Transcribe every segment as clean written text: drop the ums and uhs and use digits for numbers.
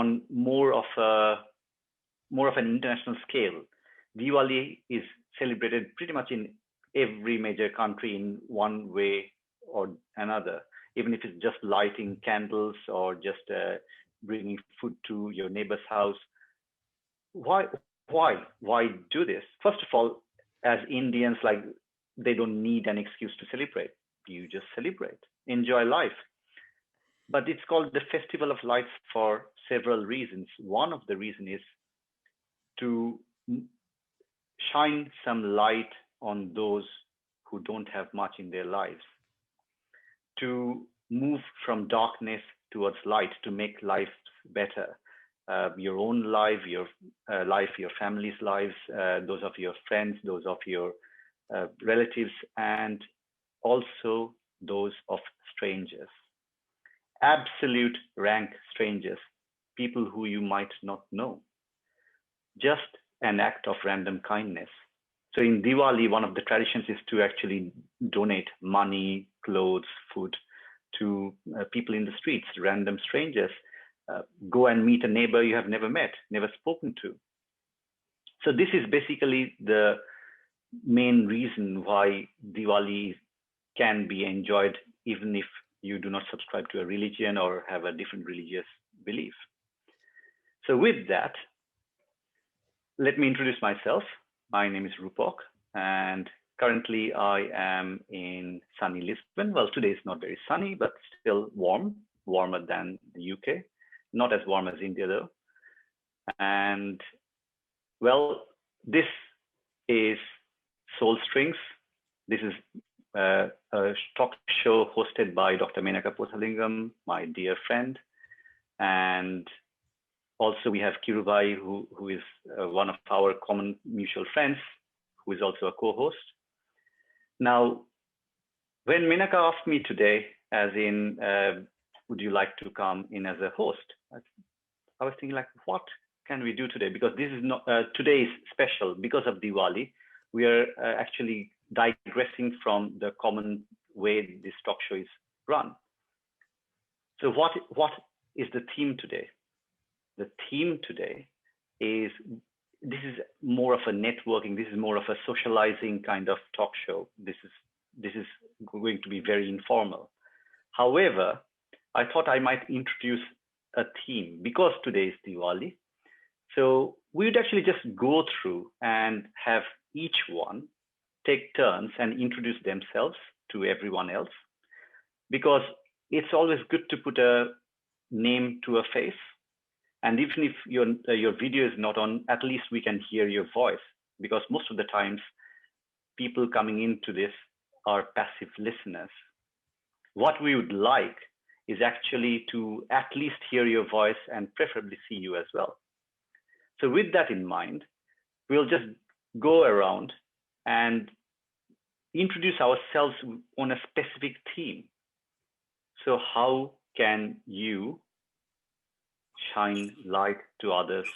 on more of an international scale. Diwali is celebrated pretty much in every major country in one way or another, even if it's just lighting candles or just bringing food to your neighbor's house. Why, why do this? First of all, as Indians, like, they don't need an excuse to celebrate. You just celebrate, enjoy life. But it's called the Festival of Lights for several reasons. One of the reasons is to shine some light on those who don't have much in their lives, to move from darkness towards light, to make life better. Your own life, your family's lives, those of your friends, those of your relatives, and also those of strangers. Absolute rank strangers, people who you might not know. Just an act of random kindness. So in Diwali, one of the traditions is to actually donate money, clothes, food to people in the streets, random strangers. Go and meet a neighbor you have never met, never spoken to. So this is basically the main reason why Diwali can be enjoyed even if you do not subscribe to a religion or have a different religious belief. So with that, let me introduce myself. My name is Rupak, and currently I am in sunny Lisbon. Well, today is not very sunny, but still warm, warmer than the UK. Not as warm as India though. And well, this is Soul Strings. This is a talk show hosted by Dr. Menaca my dear friend. And also we have Kirubai, who is one of our common mutual friends, who is also a co-host. Now, when Menaca asked me today, as in, would you like to come in as a host? I was thinking, like, what can we do today? Because this is not, today is special because of Diwali. We are actually digressing from the common way this talk show is run. So what is the theme today? The theme today is, this is more of a networking, this is more of a socializing kind of talk show. This is going to be very informal. However, I thought I might introduce a theme because today is Diwali. So we would actually just go through and have each one take turns and introduce themselves to everyone else, because it's always good to put a name to a face. And even if your video is not on, at least we can hear your voice, because most of the times people coming into this are passive listeners. What we would like is actually to at least hear your voice and preferably see you as well. So with that in mind, we'll just go around and introduce ourselves on a specific theme. So how can you shine light to others?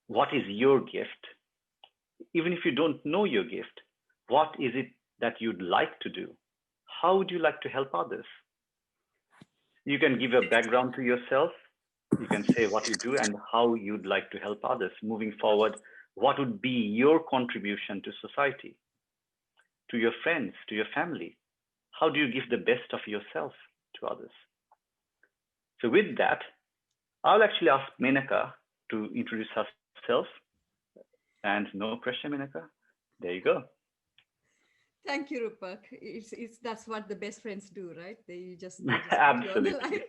What is your gift? Even if you don't know your gift, what is it that you'd like to do? How would you like to help others? You can give a background to yourself. You can say what you do and how you'd like to help others. Moving forward, what would be your contribution to society, to your friends, to your family? How do you give the best of yourself to others? So with that, I'll actually ask Menaca to introduce herself. And no pressure, Menaca. There you go. Thank you, Rupak. That's what the best friends do, right? They just Absolutely. Put you on the line.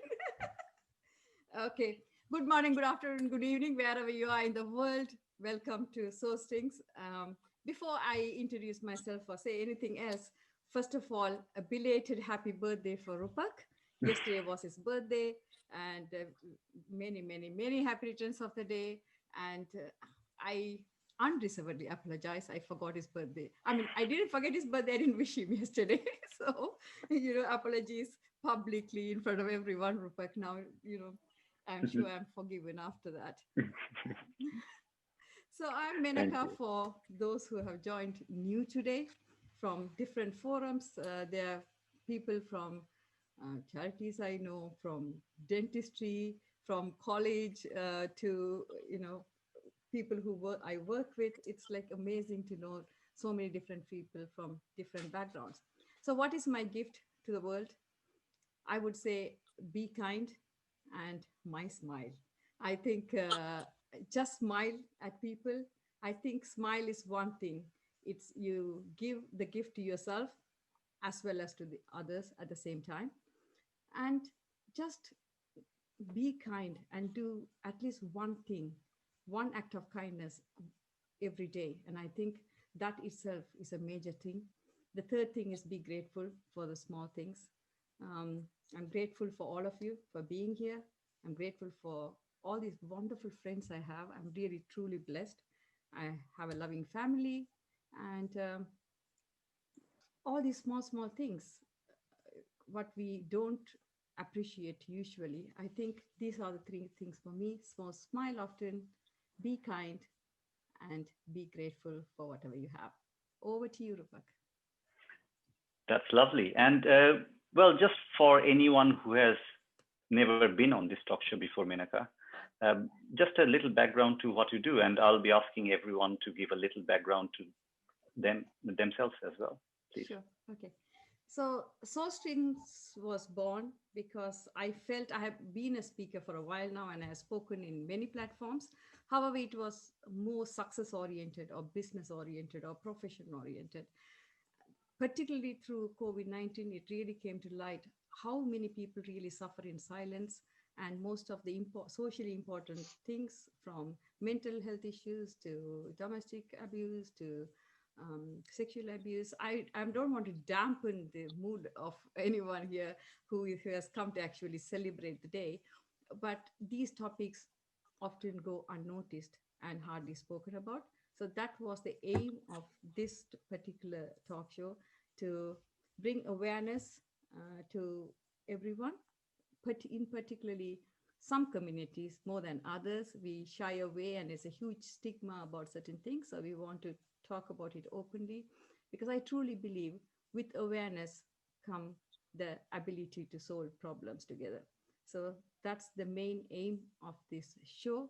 Okay. Good morning, good afternoon, good evening, wherever you are in the world. Welcome to Soul Strings. Before I introduce myself or say anything else, first of all, a belated happy birthday for Rupak. Yesterday was his birthday, and many, many, many happy returns of the day. And I unreservedly apologize. I forgot his birthday. I mean, I didn't forget his birthday. I didn't wish him yesterday. So, apologies publicly in front of everyone, Rupak. Now, I'm sure I'm forgiven after that. So I'm Menaca for those who have joined new today from different forums. There are people from charities I know, from dentistry, from college to, people I work with. It's like amazing to know so many different people from different backgrounds. So, what is my gift to the world? I would say be kind and my smile. I think just smile at people. I think smile is one thing. It's you give the gift to yourself as well as to the others at the same time. And just be kind and do at least one thing, one act of kindness every day. And I think that itself is a major thing. The third thing is be grateful for the small things. um, I'm grateful for all of you for being here. I'm grateful for all these wonderful friends I have. I'm really truly blessed. I have a loving family, and all these small things what we don't appreciate usually. I think these are the three things for me. So smile often, be kind, and be grateful for whatever you have. Over to you, Rupak. That's lovely. And well, just for anyone who has never been on this talk show before, Menaka, just a little background to what you do, and I'll be asking everyone to give a little background to themselves as well, please. Sure. Okay. So, Soul Strings was born because I felt I have been a speaker for a while now and I have spoken in many platforms. However, it was more success oriented or business oriented or profession oriented. Particularly through COVID-19, it really came to light how many people really suffer in silence. And most of the socially important things, from mental health issues to domestic abuse to sexual abuse. I don't want to dampen the mood of anyone here who has come to actually celebrate the day. But these topics often go unnoticed and hardly spoken about. So that was the aim of this particular talk show, to bring awareness to everyone, but in particularly some communities more than others. We shy away and there's a huge stigma about certain things. So we want to talk about it openly, because I truly believe with awareness come the ability to solve problems together. So that's the main aim of this show.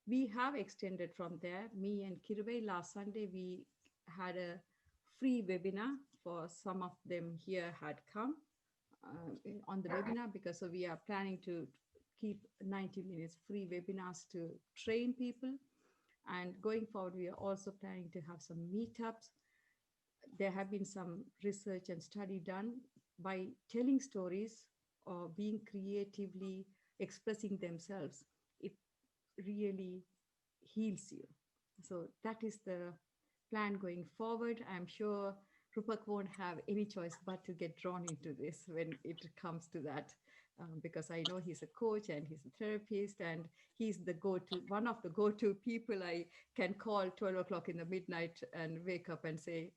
We have extended from there. Me and Kirve, last Sunday, we had a free webinar for some of them here had come on the webinar, because so we are planning to keep 90 minutes free webinars to train people. And going forward, we are also planning to have some meetups. There have been some research and study done by telling stories or being creatively expressing themselves. It really heals you. So that is the plan going forward. I'm sure Rupak won't have any choice but to get drawn into this when it comes to that, because I know he's a coach and he's a therapist, and he's the go-to, one of the go-to people I can call 12 o'clock in the midnight and wake up and say,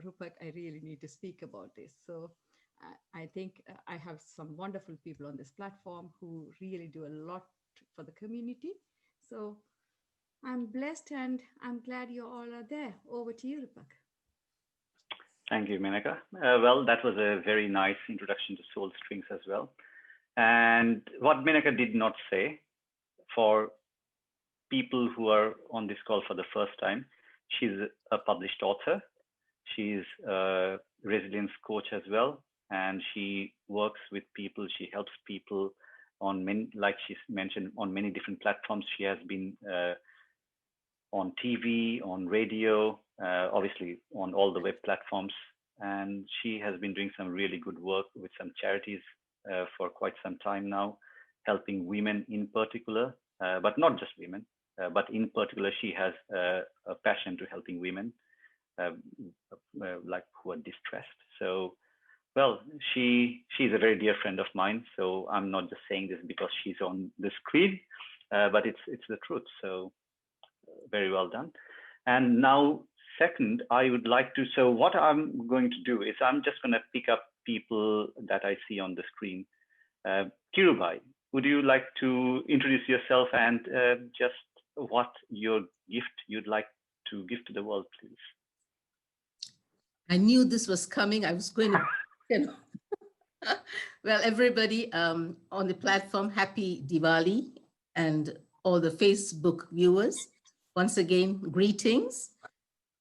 Rupak, I really need to speak about this. So I think I have some wonderful people on this platform who really do a lot for the community. So I'm blessed and I'm glad you all are there. Over to you, Rupak. Thank you, Menaka. Well, that was a very nice introduction to Soul Strings as well. And what Menaka did not say, for people who are on this call for the first time, she's a published author. She's a resilience coach as well. And she works with people. She helps people on many, like she mentioned, on many different platforms. She has been on TV, on radio, obviously on all the web platforms. And she has been doing some really good work with some charities for quite some time now, helping women in particular, but not just women, but in particular, she has a passion to helping women like who are distressed. So, well, she's a very dear friend of mine. So I'm not just saying this because she's on the screen, but it's the truth. So very well done. And now, second, I would like to, so what I'm going to do is I'm just going to pick up people that I see on the screen. Kirubai, would you like to introduce yourself and just what your gift you'd like to give to the world, please? I knew this was coming. I was going to, Well, everybody on the platform, happy Diwali, and all the Facebook viewers. Once again, greetings.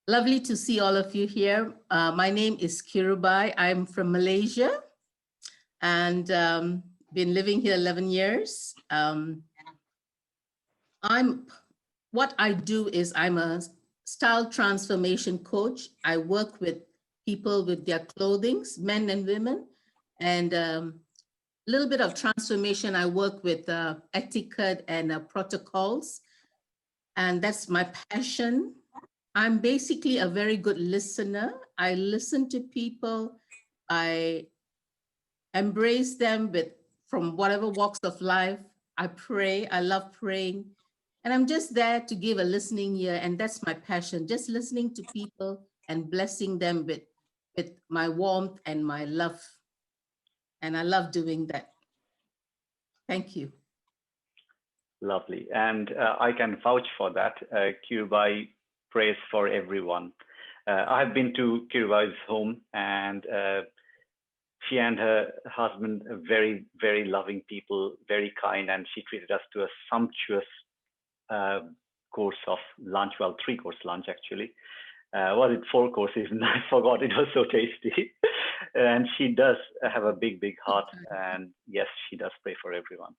Lovely to see all of you here. My name is Kirubai. I'm from Malaysia and been living here 11 years. What I do is I'm a style transformation coach. I work with people with their clothing, men and women, and a little bit of transformation. I work with etiquette and protocols, and that's my passion. I'm basically a very good listener. I listen to people. I embrace them from whatever walks of life. I pray. I love praying. And I'm just there to give a listening ear. And that's my passion, just listening to people and blessing them with my warmth and my love. And I love doing that. Thank you. Lovely. And I can vouch for that. Kirubai prays for everyone. I have been to Kirubai's home, and she and her husband are very, very loving people, very kind, and she treated us to a sumptuous course of lunch. Well, 3-course lunch actually. Was it 4 courses? I forgot. It was so tasty. And she does have a big, big heart. And yes, she does pray for everyone.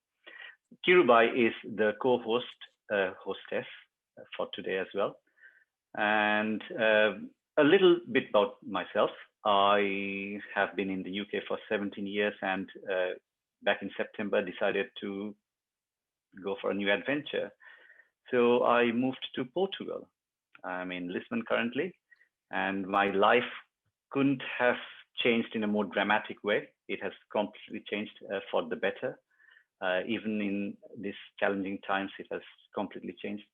Kirubai is the co-host, hostess for today as well. And a little bit about myself. I have been in the UK for 17 years, and back in September decided to go for a new adventure. So I moved to Portugal. I'm in Lisbon currently, and my life couldn't have changed in a more dramatic way. It has completely changed for the better. Even in these challenging times, it has completely changed.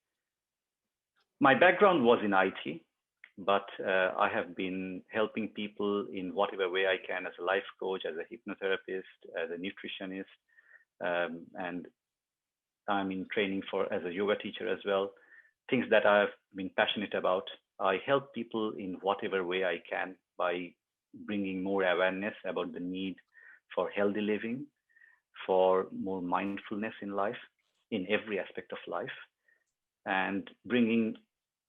My background was in IT, but I have been helping people in whatever way I can as a life coach, as a hypnotherapist, as a nutritionist, and I'm in training as a yoga teacher as well. Things that I've been passionate about. I help people in whatever way I can by bringing more awareness about the need for healthy living, for more mindfulness in life, in every aspect of life, and bringing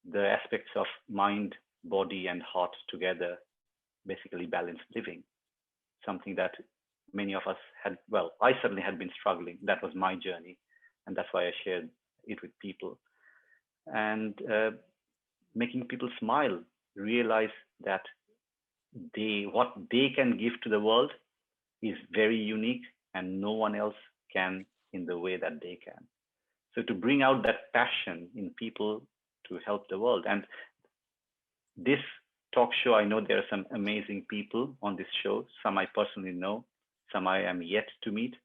the aspects of mind, body, and heart together, basically balanced living, something that many of us had, well, I certainly had been struggling. That was my journey, and that's why I shared it with people. And making people smile, realize that what they can give to the world is very unique, and no one else can in the way that they can. So to bring out that passion in people to help the world. And this talk show, I know there are some amazing people on this show. Some I personally know, some I am yet to meet,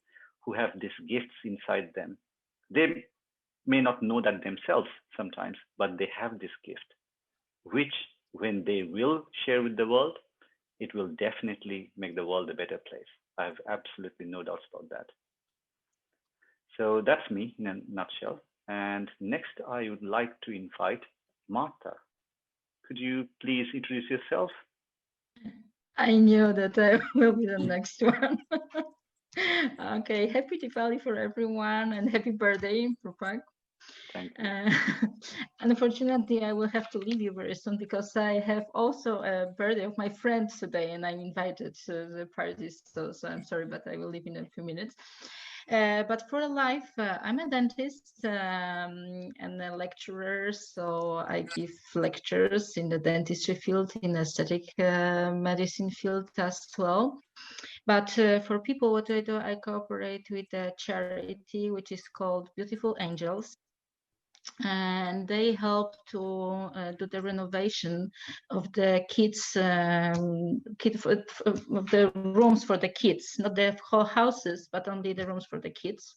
who have these gifts inside them. They may not know that themselves sometimes, but they have this gift, which when they will share with the world, it will definitely make the world a better place. I have absolutely no doubts about that. So that's me in a nutshell. And next, I would like to invite Martha. Could you please introduce yourself? I knew that I will be the next one. Okay, happy Diwali for everyone and happy birthday, Rupak. Thank you. Unfortunately, I will have to leave you very soon because I have also a birthday of my friend today and I'm invited to the party. So I'm sorry, but I will leave in a few minutes. But for life, I'm a dentist and a lecturer. So I give lectures in the dentistry field, in aesthetic medicine field as well. But for people, what I do, I cooperate with a charity which is called Beautiful Angels. And they help to do the renovation of the kids, of the rooms for the kids, not the whole houses, but only the rooms for the kids.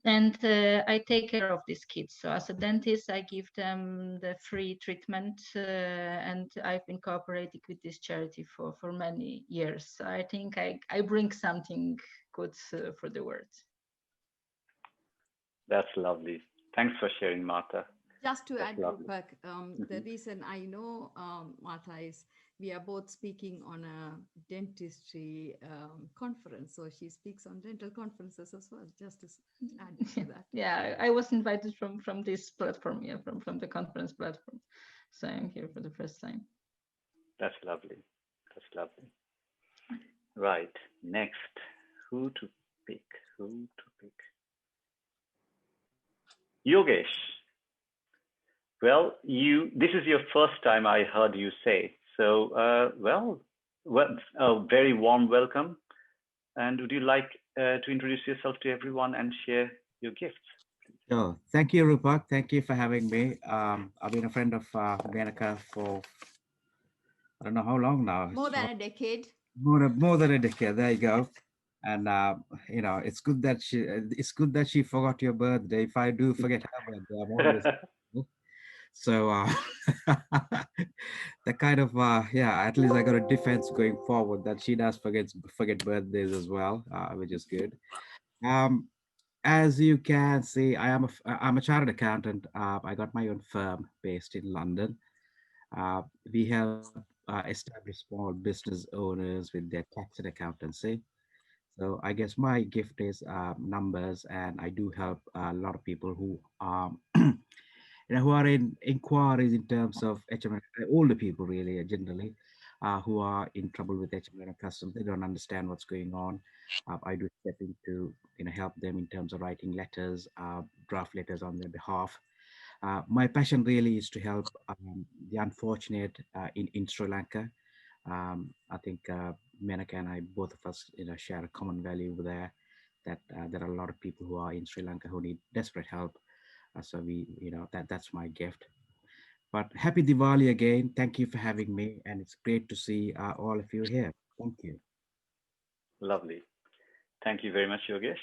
And I take care of these kids. So as a dentist, I give them the free treatment, and I've been cooperating with this charity for many years. So I think I bring something good for the world. That's lovely. Thanks for sharing, Martha. Just to That's add, lovely. Rupak, the reason I know Martha is we are both speaking on a dentistry conference. So she speaks on dental conferences as well, just to add to that. Yeah, I was invited from this platform, yeah, from the conference platform. So I'm here for the first time. That's lovely. That's lovely. Right. Next, who to pick? Who to pick? Yogesh. Well, this is your first time I heard you say. So, well, a very warm welcome. And would you like to introduce yourself to everyone and share your gifts? Sure. Thank you, Rupak. Thank you for having me. I've been a friend of Menaca for I don't know how long now. More than a decade. More than a decade. There you go. And it's good that she forgot your birthday. If I do forget her birthday, I'm always so the kind of at least I got a defense going forward that she does forget birthdays as well, which is good. Um, as you can see, I'm a chartered accountant. I got my own firm based in London. We help establish small business owners with their tax and accountancy. So I guess my gift is numbers, and I do help a lot of people who who are in inquiries in terms of HMN, older people really, generally, who are in trouble with HMN customs. They don't understand what's going on. I do step in to help them in terms of writing letters, draft letters on their behalf. My passion really is to help the unfortunate in Sri Lanka. I think Menaca and I, both of us, share a common value there, that there are a lot of people who are in Sri Lanka who need desperate help. So that's my gift. But happy Diwali again. Thank you for having me, and it's great to see all of you here. Thank you. Lovely. Thank you very much, Yogesh.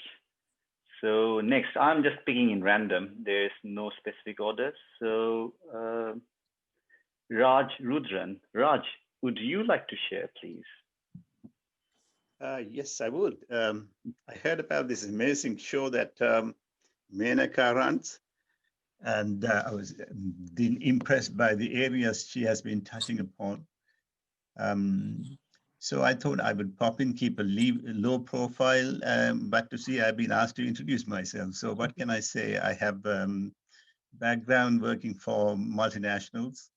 So next, I'm just picking in random. There's no specific order. So Raj Rudran. Raj, would you like to share, please? Yes, I would. I heard about this amazing show that Menaca runs, and I was impressed by the areas she has been touching upon. So I thought I would pop in, keep a low profile, but to see I've been asked to introduce myself. So what can I say? I have background working for multinationals,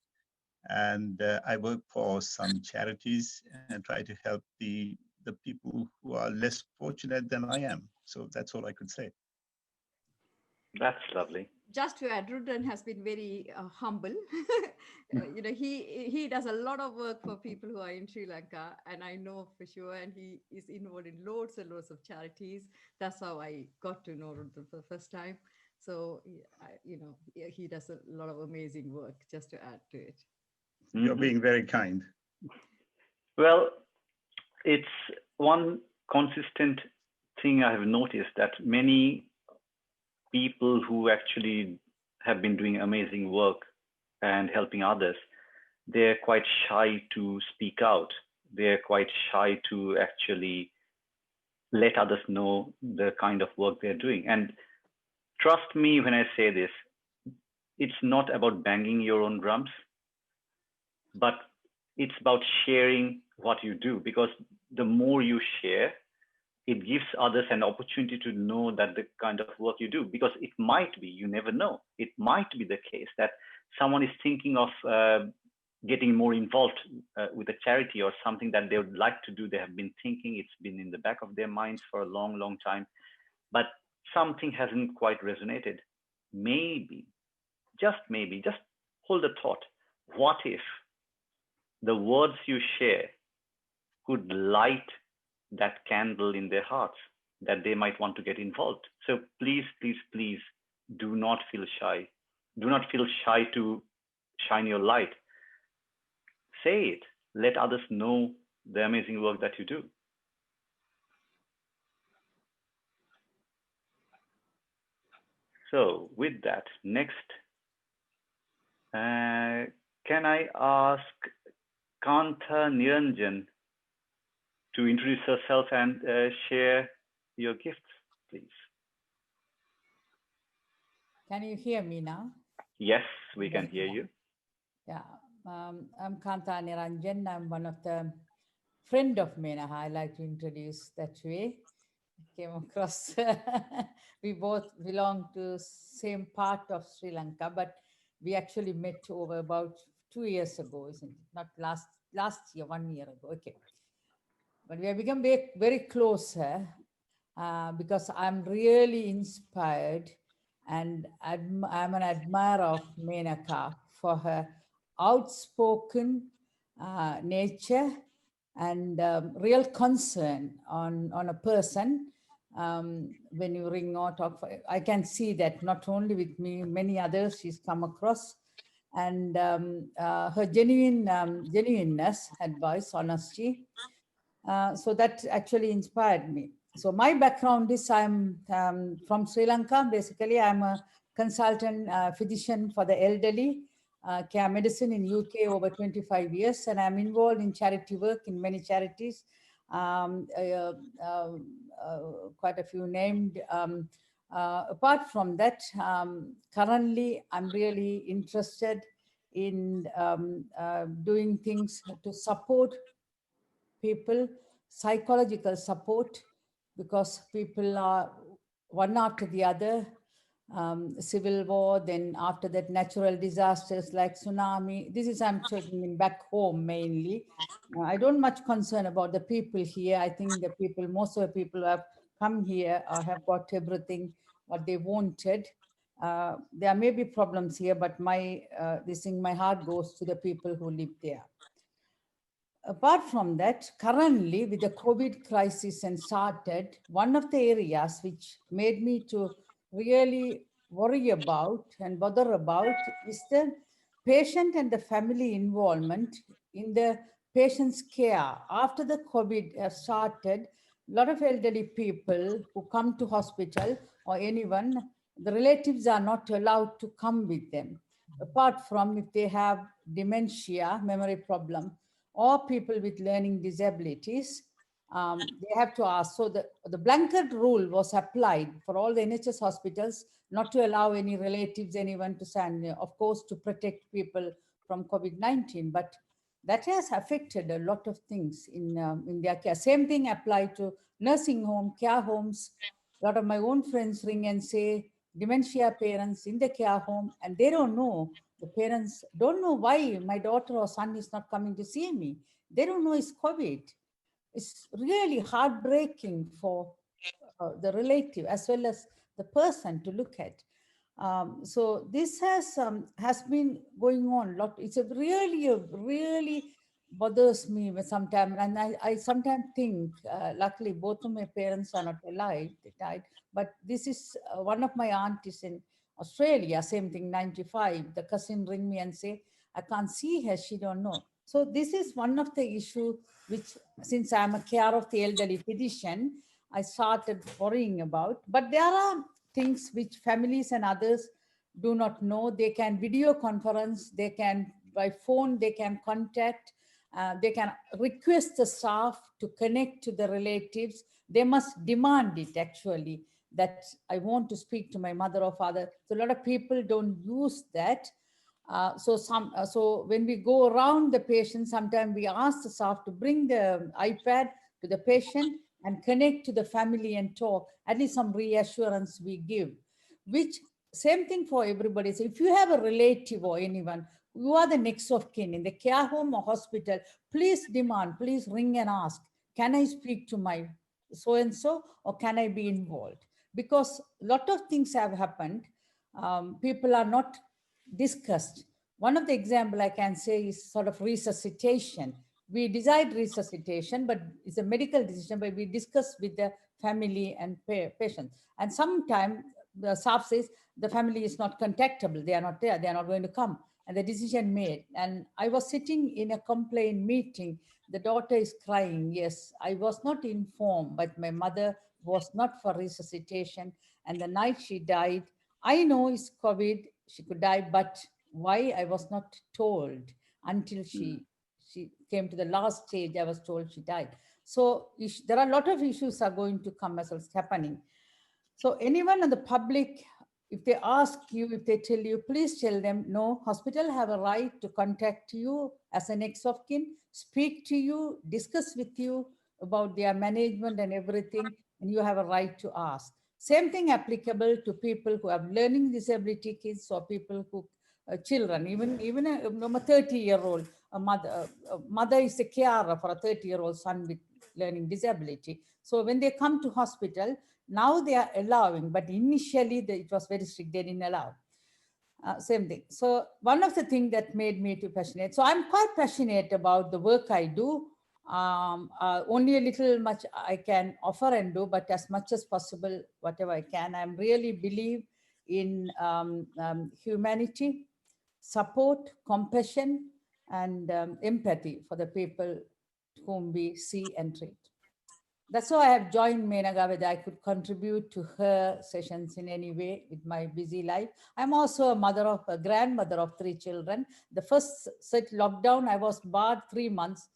and I work for some charities and try to help the people who are less fortunate than I am. So that's all I could say. That's lovely. Just to add, Rudran has been very humble. He does a lot of work for people who are in Sri Lanka, and I know for sure, and he is involved in loads and loads of charities. That's how I got to know Rudran for the first time. So, he does a lot of amazing work, just to add to it. You're being very kind. Well, it's one consistent thing I have noticed, that many people who actually have been doing amazing work and helping others, they're quite shy to speak out. They're quite shy to actually let others know the kind of work they're doing. And trust me when I say this, it's not about banging your own drums, but it's about sharing what you do, because the more you share, it gives others an opportunity to know that the kind of work you do, because it might be, you never know, it might be the case that someone is thinking of getting more involved with a charity or something that they would like to do. They have been thinking, it's been in the back of their minds for a long, long time, but something hasn't quite resonated. Maybe, just hold a thought. What if the words you share could light that candle in their hearts, that they might want to get involved? So please, please, please do not feel shy. Do not feel shy to shine your light. Say it. Let others know the amazing work that you do. So with that, next, can I ask Kanta Niranjan to introduce herself and share your gifts, please? Can you hear me now? Yes, we can hear you. Yeah, I'm Kanta Niranjan. I'm one of the friend of Menaha. I like to introduce that way. Came across, we both belong to same part of Sri Lanka, but we actually met over about 2 years ago, isn't it? Not last year, 1 year ago. Okay, but we have become very, very close because I'm really inspired and I'm an admirer of Menaca for her outspoken nature and real concern on a person. When you ring or talk, I can see that not only with me, many others she's come across, and her genuineness, advice, honesty. So that actually inspired me. So my background is I'm from Sri Lanka. Basically, I'm a consultant physician for the elderly, care medicine in UK over 25 years, and I'm involved in charity work in many charities, um, uh, uh, quite a few named. Apart from that, currently I'm really interested in doing things to support people, psychological support, because people are one after the other, civil war, then after that natural disasters like tsunami. This is I'm talking in back home mainly. I don't much concern about the people here. I think the people, most of the people who have come here have got everything what they wanted. There may be problems here, but my this thing, my heart goes to the people who live there. Apart from that, currently with the COVID crisis and started, one of the areas which made me to really worry about and bother about is the patient and the family involvement in the patient's care. After the COVID started, a lot of elderly people who come to hospital or anyone, the relatives are not allowed to come with them. Apart from if they have dementia, memory problem, or people with learning disabilities, they have to ask. So the blanket rule was applied for all the NHS hospitals not to allow any relatives, anyone to stand, of course, to protect people from COVID-19. But that has affected a lot of things in their care. Same thing applied to nursing home, care homes. A lot of my own friends ring and say dementia parents in the care home, and they don't know, the parents don't know why my daughter or son is not coming to see me. They don't know it's COVID. It's really heartbreaking for the relative as well as the person to look at. So this has been going on a lot. It's a really bothers me sometimes, and I sometimes think, luckily both of my parents are not alive; they died. But this is one of my aunties in Australia, same thing, 95. The cousin ring me and say, I can't see her, she don't know. So this is one of the issue which, since I'm a care of the elderly physician, I started worrying about. But there are things which families and others do not know. They can video conference, they can by phone, they can contact, they can request the staff to connect to the relatives. They must demand it actually, that I want to speak to my mother or father. So a lot of people don't use that. So when we go around the patient, sometimes we ask the staff to bring the iPad to the patient and connect to the family and talk. At least some reassurance we give, which same thing for everybody. So if you have a relative or anyone, you are the next of kin in the care home or hospital, please demand, please ring and ask, can I speak to my so-and-so or can I be involved? Because a lot of things have happened. People are not discussed. One of the example I can say is sort of resuscitation. We decide resuscitation, but it's a medical decision, but we discuss with the family and patient. And sometimes the staff says the family is not contactable. They are not there. They are not going to come. And the decision made. And I was sitting in a complaint meeting. The daughter is crying. Yes, I was not informed, but my mother was not for resuscitation. And the night she died, I know it's COVID, she could die, but why I was not told until she came to the last stage, I was told she died. So there are a lot of issues are going to come as it's happening. So anyone in the public, If they ask you, if they tell you, please tell them, no, hospital have a right to contact you as a next of kin, speak to you, discuss with you about their management and everything, and you have a right to ask. Same thing applicable to people who have learning disability kids or people who, children, even a 30-year-old, a mother is a carer for a 30-year-old son with learning disability. So when they come to hospital, now they are allowing, but initially it was very strict, they didn't allow. Same thing. So one of the things that made me too passionate. So I'm quite passionate about the work I do. Only a little much I can offer and do, but as much as possible, whatever I can. I really believe in humanity, support, compassion, and empathy for the people whom we see and treat. That's why I have joined Menaca, whether I could contribute to her sessions in any way with my busy life. I'm also a grandmother of 3 children. The first such lockdown, I was barred 3 months.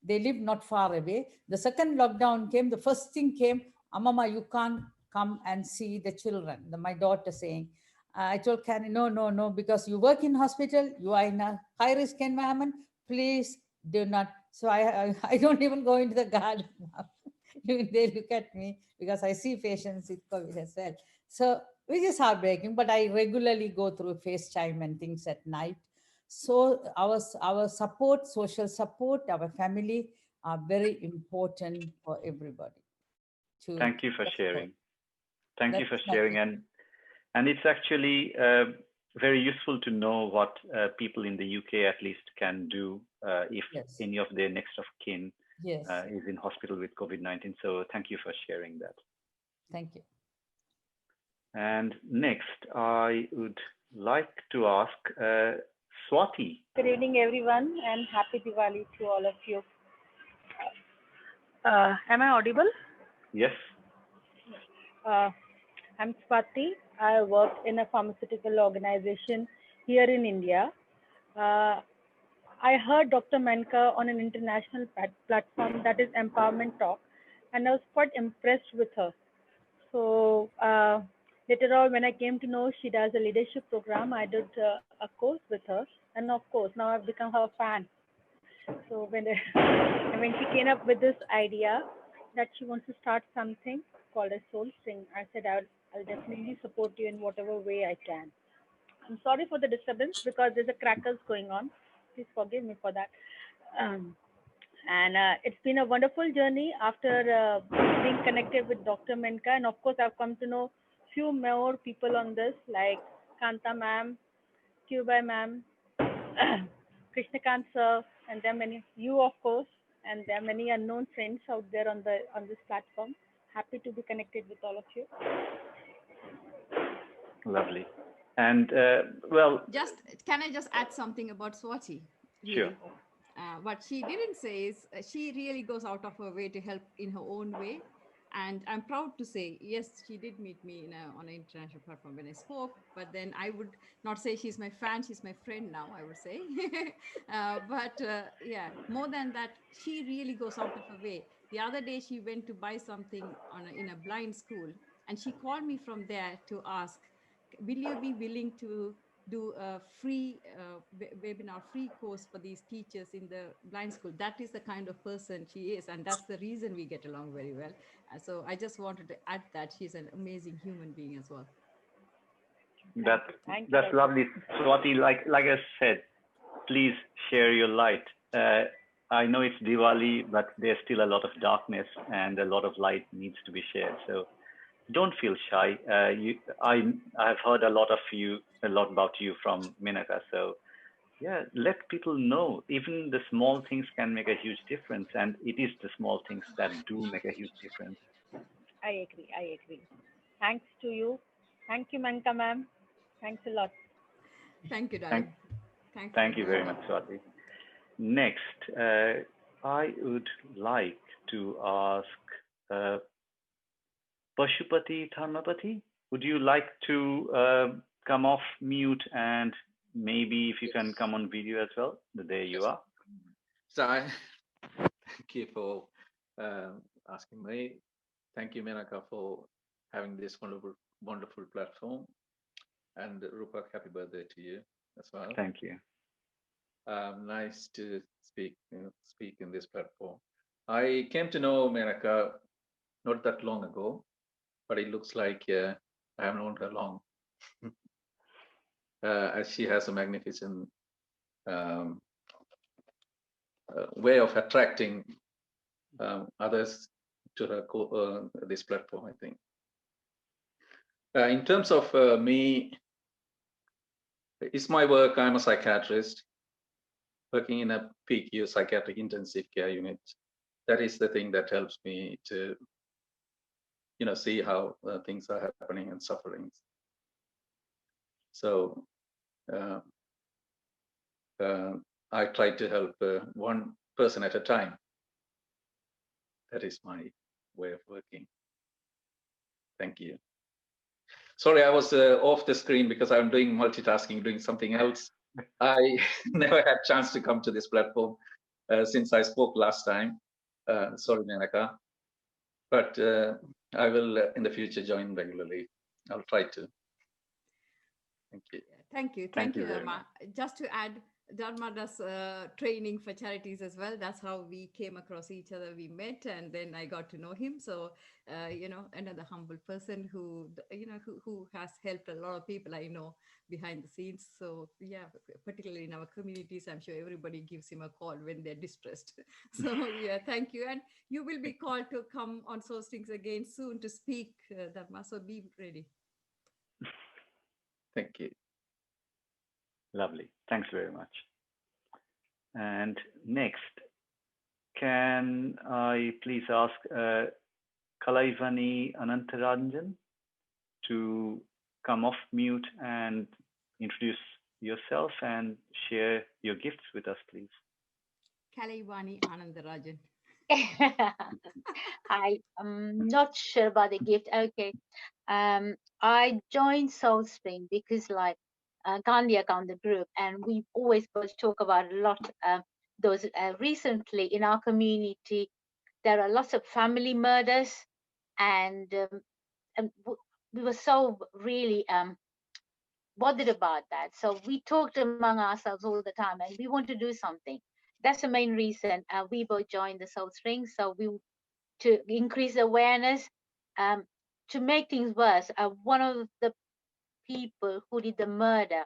They lived not far away. The second lockdown came, the first thing came, Mama, you can't come and see the children. My daughter saying, I told Karen, no, because you work in hospital, you are in a high risk environment, please do not. So I don't even go into the garden now. They look at me because I see patients with COVID as well. So which is heartbreaking, but I regularly go through FaceTime and things at night. So our support, social support, our family are very important for everybody. Thank you for sharing. Thank you for That's sharing. And it's actually very useful to know what people in the UK at least can do if Yes. any of their next of kin Yes. is in hospital with COVID-19. So thank you for sharing that. Thank you. And next, I would like to ask Swati. Good evening, everyone, and happy Diwali to all of you. Am I audible? Yes. I'm Swati. I work in a pharmaceutical organization here in India. I heard Dr. Menaca on an international platform that is Empowerment Talk, and I was quite impressed with her. So later on, when I came to know she does a leadership program, I did a course with her, and of course, now I've become her fan. So when she came up with this idea that she wants to start something called a soul string, I said I'll definitely support you in whatever way I can. I'm sorry for the disturbance because there's a crackers going on. Please forgive me for that. Um, and it's been a wonderful journey after being connected with Dr. Menka. And of course, I've come to know few more people on this, like Kanta ma'am, Cuba ma'am, Krishnakant sir, and there are many, you of course, and there are many unknown friends out there on this platform. Happy to be connected with all of you. Lovely. And well, Can I just add something about Swati? Really? Sure. What she didn't say is she really goes out of her way to help in her own way. And I'm proud to say, yes, she did meet me on an international platform when I spoke, but then I would not say she's my fan, she's my friend now, I would say. Yeah, more than that, she really goes out of her way. The other day, she went to buy something in a blind school, and she called me from there to ask, will you be willing to do a free webinar, free course for these teachers in the blind school? That is the kind of person she is, and that's the reason we get along very well. So I just wanted to add that she's an amazing human being as well. That's lovely, Swati. Like I said, please share your light. I know it's Diwali, but there's still a lot of darkness, and a lot of light needs to be shared. So don't feel shy. I've heard a lot about you from Menaca. So yeah, let people know. Even the small things can make a huge difference, and it is the small things that do make a huge difference. I agree. Thanks to you. Thank you, Manka ma'am. Thanks a lot. Thank you, darling. Thank you very much, Swati. Next, I would like to ask Pashupati Dharmapati. Would you like to come off mute, and maybe if you can come on video as well? There you are. So thank you for asking me. Thank you, Menaca, for having this wonderful platform. And Rupak, happy birthday to you as well. Thank you. Nice to speak in this platform. I came to know Menaca not that long ago, but it looks like I have known her long, as she has a magnificent um, way of attracting others to her this platform, I think. In terms of me, it's my work. I'm a psychiatrist working in a PQ, psychiatric intensive care unit. That is the thing that helps me to, see how things are happening and sufferings. So I try to help one person at a time. That is my way of working. Thank you. Sorry, I was off the screen because I'm doing multitasking, doing something else. I never had a chance to come to this platform since I spoke last time. Sorry, Menaca. But I will in the future join regularly. I'll try to. Thank you. Thank you. Thank you very Dharma. Just to add, Dharma does training for charities as well. That's how we came across each other. We met, and then I got to know him. So, another humble person who, who has helped a lot of people I know behind the scenes. So, yeah, particularly in our communities, I'm sure everybody gives him a call when they're distressed. So, yeah, thank you. And you will be called to come on Source Things again soon to speak, Dharma. So, be ready. Thank you. Lovely. Thanks very much. And next, can I please ask Kalaivani Anantharanjan to come off mute and introduce yourself and share your gifts with us, please? Kalaivani Anantharanjan. Hi, I'm not sure about the gift. Okay. I joined Soul Spring because Gandhi account the group, and we always both talk about a lot. Those recently in our community, there are lots of family murders, and we were so really bothered about that. So we talked among ourselves all the time, and we want to do something. That's the main reason we both joined the Soul Spring. So we to increase awareness. To make things worse, one of the people who did the murder,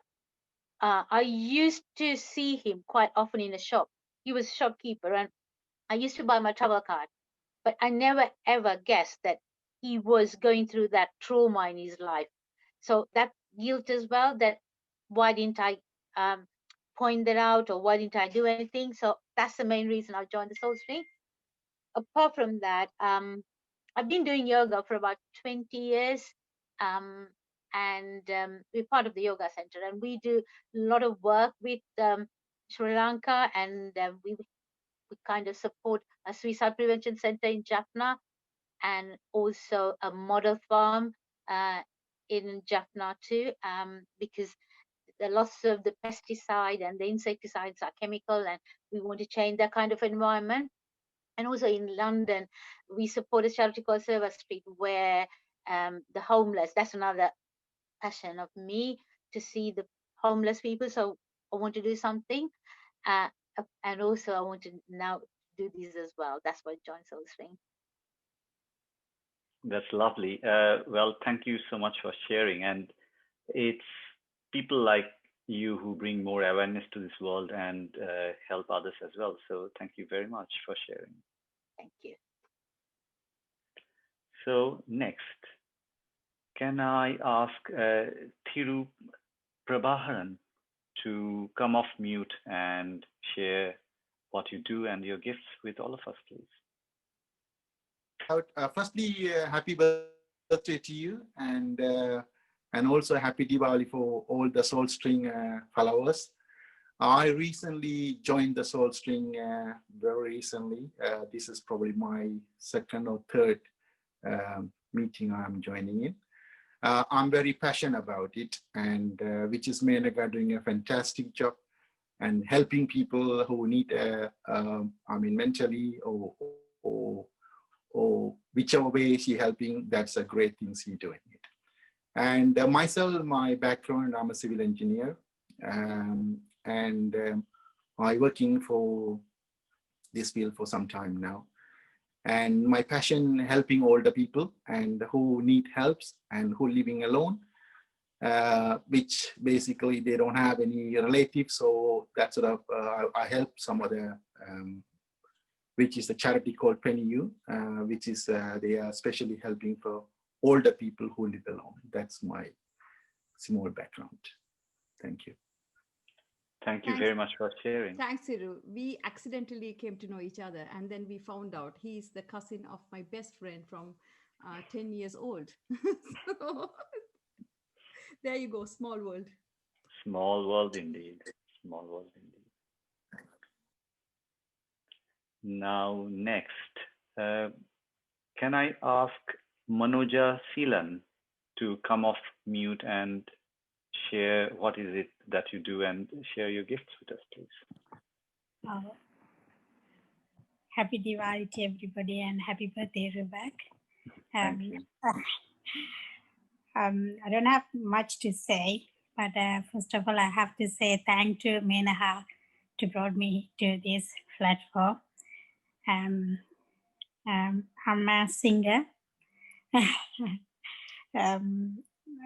I used to see him quite often in a shop. He was a shopkeeper, and I used to buy my travel card, but I never ever guessed that he was going through that trauma in his life. So that guilt as well, that why didn't I point that out, or why didn't I do anything? So that's the main reason I joined the Soul String. Apart from that, I've been doing yoga for about 20 years. And we're part of the yoga center, and we do a lot of work with Sri Lanka, and we kind of support a suicide prevention center in Jaffna, and also a model farm in Jaffna too, because the lots of the pesticide and the insecticides are chemical, and we want to change that kind of environment. And also in London, we support a charity called Silver Street, where the homeless, that's another passion of me, to see the homeless people. So I want to do something. And also I want to now do this as well. That's why I joined Soul String. That's lovely. Well, thank you so much for sharing. And it's people like you who bring more awareness to this world and help others as well. So thank you very much for sharing. Thank you. So next, can I ask Thiru Prabhaharan to come off mute and share what you do and your gifts with all of us, please? Firstly, happy birthday to you, and also happy Diwali for all the Soul String followers. I recently joined the Soul String very recently. This is probably my second or third meeting I'm joining in. I'm very passionate about it, and which is Menaca doing a fantastic job and helping people who need, mentally or whichever way she helping. That's a great thing she doing it. And myself, my background, I'm a civil engineer, and I'm working for this field for some time now. And my passion, helping older people and who need helps and who living alone, which basically they don't have any relatives. So that's sort of, I help some other, which is a charity called Penny You, which is, they are especially helping for older people who live alone. That's my small background. Thank you. Thank you very much for sharing. Thanks, Siru. We accidentally came to know each other, and then we found out he's the cousin of my best friend from 10 years old. So, there you go, small world. Small world indeed. Small world indeed. Now, next, can I ask Manoja Seelan to come off mute and share what is it that you do and share your gifts with us, please? Happy Diwali to everybody and happy birthday, Rebecca. Thank you. I don't have much to say, but first of all, I have to say thank to Menaca to brought me to this platform. I'm a singer.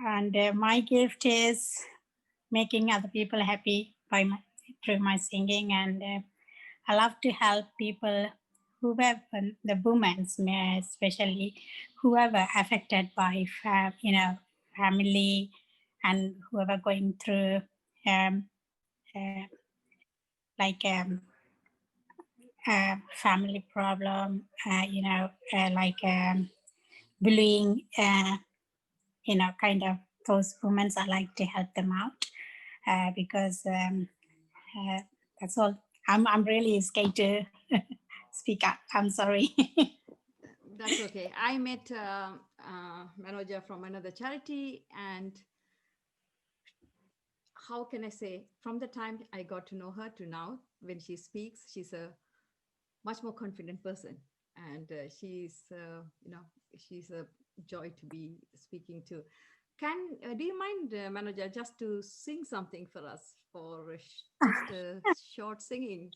And my gift is making other people happy by through my singing, and I love to help people who have the women, especially whoever affected by family and whoever going through family problem, bullying, kind of those women. I like to help them out because that's all. I'm really scared to speak up. I'm sorry. That's okay. I met Manoja from another charity, and how can I say, from the time I got to know her to now, when she speaks, she's a much more confident person, and she's she's a joy to be speaking to. Do you mind, Manoja, just to sing something for us, for just a short singing?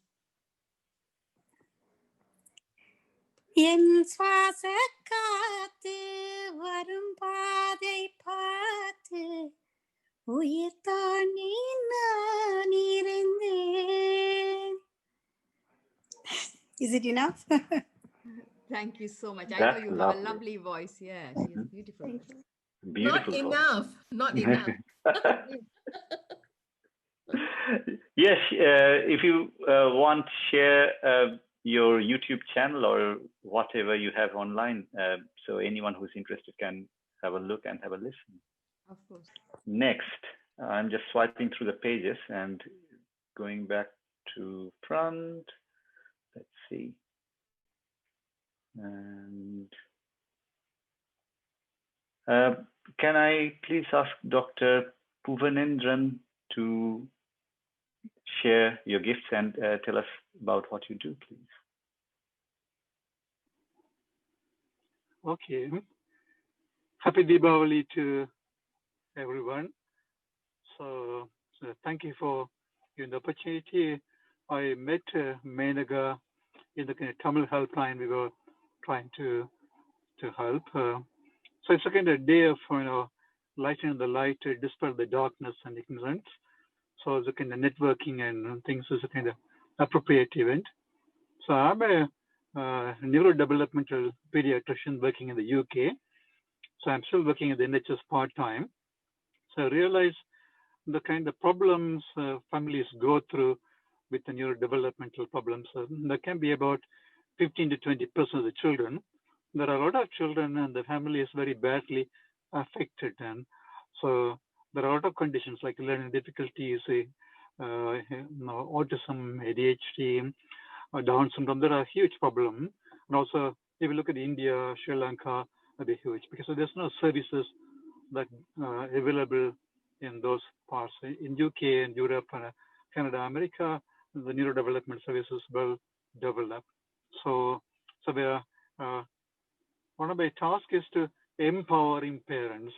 என் சுவாச காத்து வரும் பாதை பார்த்து உயிர் தாண்டி நான் இருந்தேன். Is it enough? Thank you so much. I That's know you lovely. have a lovely voice. Yeah, she is beautiful. Not Beautiful. enough. Not enough. Yes, if you want, share your YouTube channel or whatever you have online, so anyone who's interested can have a look and have a listen. Of course. Next, I'm just swiping through the pages and going back to front. Let's see. And can I please ask Dr. Puvanendran to share your gifts and tell us about what you do, please? Okay. Happy Diwali to everyone. So thank you for giving the opportunity. I met Menaca in the Tamil helpline. We were trying to help. So it's a kind of day of lightening the light despite the darkness and ignorance. So it's a kind of networking and things is a kind of appropriate event. So I'm a neurodevelopmental pediatrician working in the UK. So I'm still working at the NHS part-time. So I realize the kind of problems families go through with the neurodevelopmental problems. There can be about 15 to 20% of the children. There are a lot of children and the family is very badly affected. And so there are a lot of conditions like learning difficulties, autism, ADHD, Down syndrome. There are huge problems. And also, if you look at India, Sri Lanka, they're huge because there's no services that available in those parts. In UK and Europe, Canada, America, the neurodevelopment services well developed. So we are, one of my tasks is to empowering parents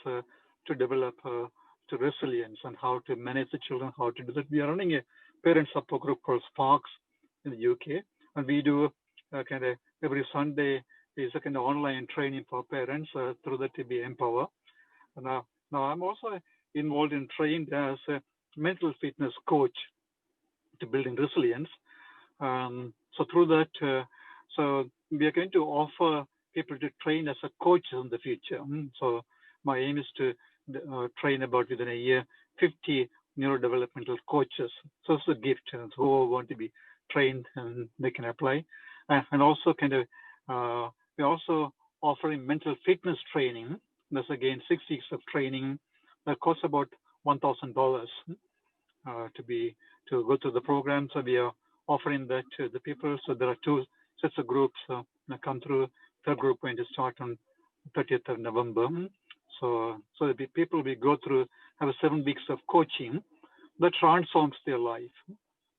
to develop to resilience and how to manage the children, how to do that. We are running a parent support group called Sparks in the UK, and we do kind of every Sunday is a kind of online training for parents through the TB Empower. And now I'm also involved in trained as a mental fitness coach to building resilience. So through that, so we are going to offer people to train as a coach in the future. So my aim is to train about within a year 50 neurodevelopmental coaches. So it's a gift who want to be trained and they can apply. And also kind of we're also offering mental fitness training. That's again 6 weeks of training that costs about $1,000 to go through the program. So we are offering that to the people. So there are 2 sets of groups that come through. Third group going to start on 30th of November. So the people we go through have 7 weeks of coaching that transforms their life.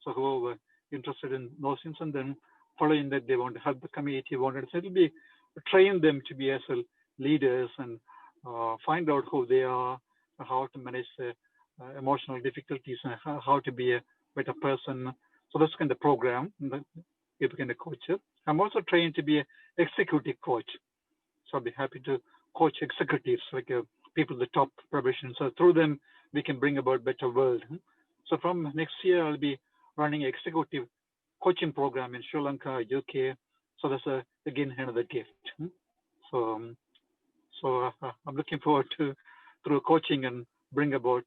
So who are interested in those things, and then following that they want to help the community, wanted to be train them to be as leaders and find out who they are, how to manage emotional difficulties, and how to be a better person. So that's kind of program that you can coach it. I'm also trained to be an executive coach. So I'll be happy to coach executives, like people at the top profession. So through them, we can bring about better world. So from next year, I'll be running an executive coaching program in Sri Lanka, UK. So that's again another gift. So I'm looking forward to through coaching and bring about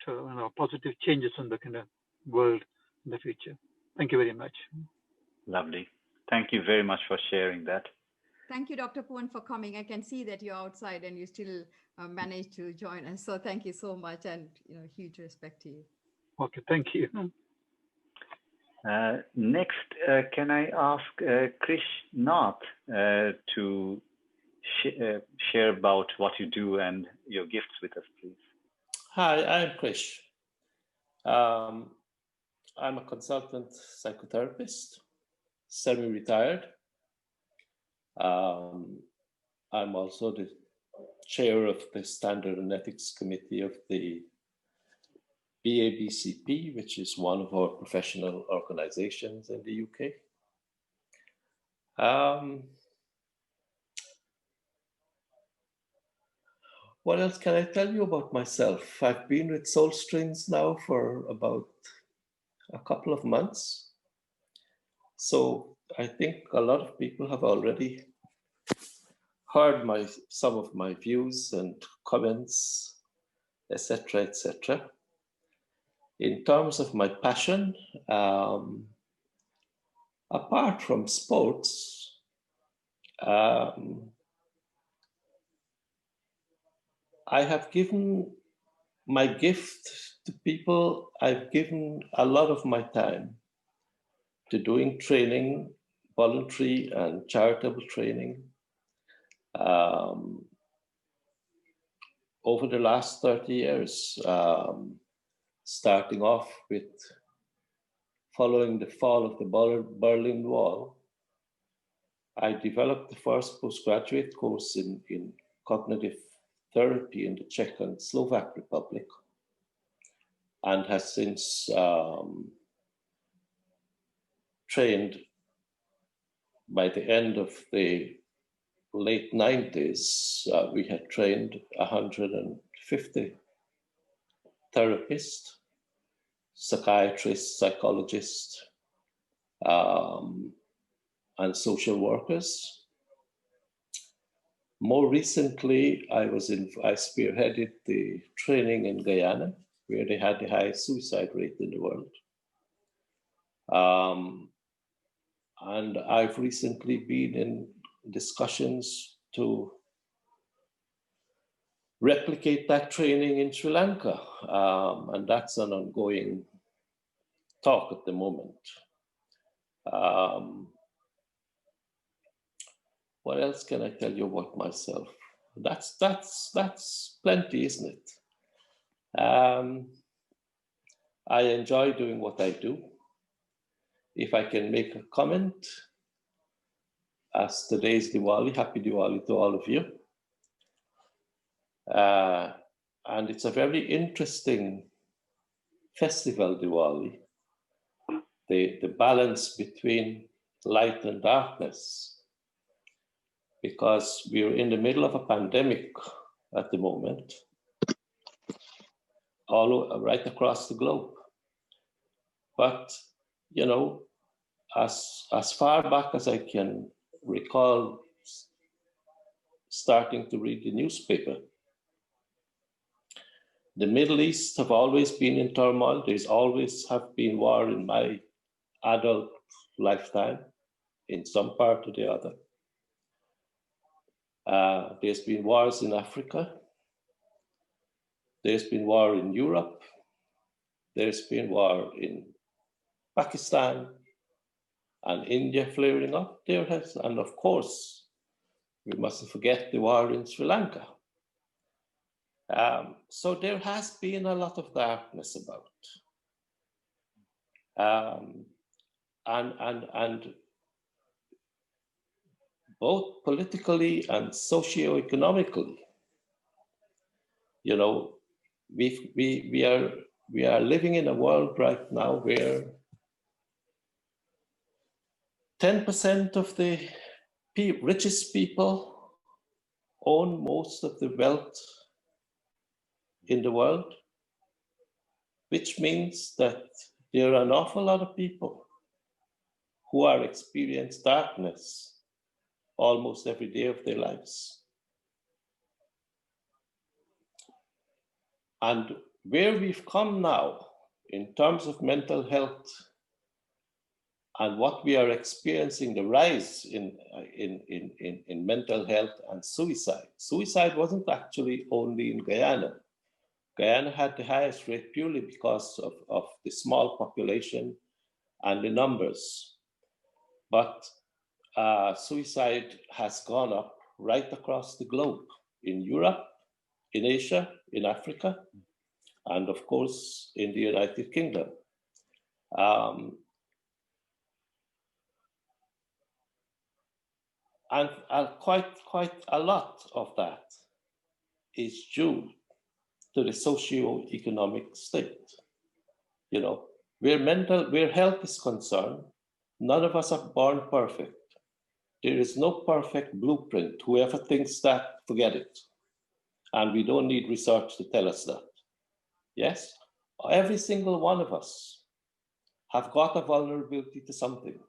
positive changes in the kind of world in the future. Thank you very much. Lovely. Thank you very much for sharing that. Thank you, Dr. Puan, for coming. I can see that you're outside and you still managed to join us. So thank you so much, and huge respect to you. Okay, thank you. Next, can I ask Krish Nath to share about what you do and your gifts with us, please? Hi, I'm Krish. I'm a consultant psychotherapist, semi-retired. I'm also the chair of the Standard and Ethics Committee of the BABCP, which is one of our professional organizations in the UK. What else can I tell you about myself? I've been with Soul Strings now for about a couple of months. So I think a lot of people have already heard some of my views and comments, etc., etc. In terms of my passion, apart from sports, I have given my gift to people. I've given a lot of my time to doing training, voluntary and charitable training. Over the last 30 years, starting off with following the fall of the Berlin Wall, I developed the first postgraduate course in cognitive therapy in the Czech and Slovak Republic, and has since trained, by the end of the late 90s, we had trained 150 therapists, psychiatrists, psychologists, and social workers. More recently, I spearheaded the training in Guyana, where they had the highest suicide rate in the world. And I've recently been in discussions to replicate that training in Sri Lanka. And that's an ongoing talk at the moment. What else can I tell you about myself? That's plenty, isn't it? I enjoy doing what I do. If I can make a comment, as today's Diwali, happy Diwali to all of you. and it's a very interesting festival, Diwali. The balance between light and darkness, because we're in the middle of a pandemic at the moment, right across the globe. But, you know, as far back as I can recall starting to read the newspaper, the Middle East have always been in turmoil. There's always have been war in my adult lifetime, in some part or the other. There's been wars in Africa. There's been war in Europe. There's been war in Pakistan and India flaring up. And of course, we mustn't forget the war in Sri Lanka. So there has been a lot of darkness about. And both politically and socio-economically, you know, we are living in a world right now where 10% of the richest people own most of the wealth in the world, which means that there are an awful lot of people who are experiencing darkness almost every day of their lives. And where we've come now in terms of mental health and what we are experiencing, the rise in mental health and suicide. Suicide wasn't actually only in Guyana. Guyana had the highest rate purely because of the small population and the numbers. But suicide has gone up right across the globe, in Europe, in Asia, in Africa, and of course, in the United Kingdom. And quite a lot of that is due to the socio-economic state. You know, where health is concerned, none of us are born perfect. There is no perfect blueprint. Whoever thinks that, forget it. And we don't need research to tell us that. Yes, every single one of us have got a vulnerability to something.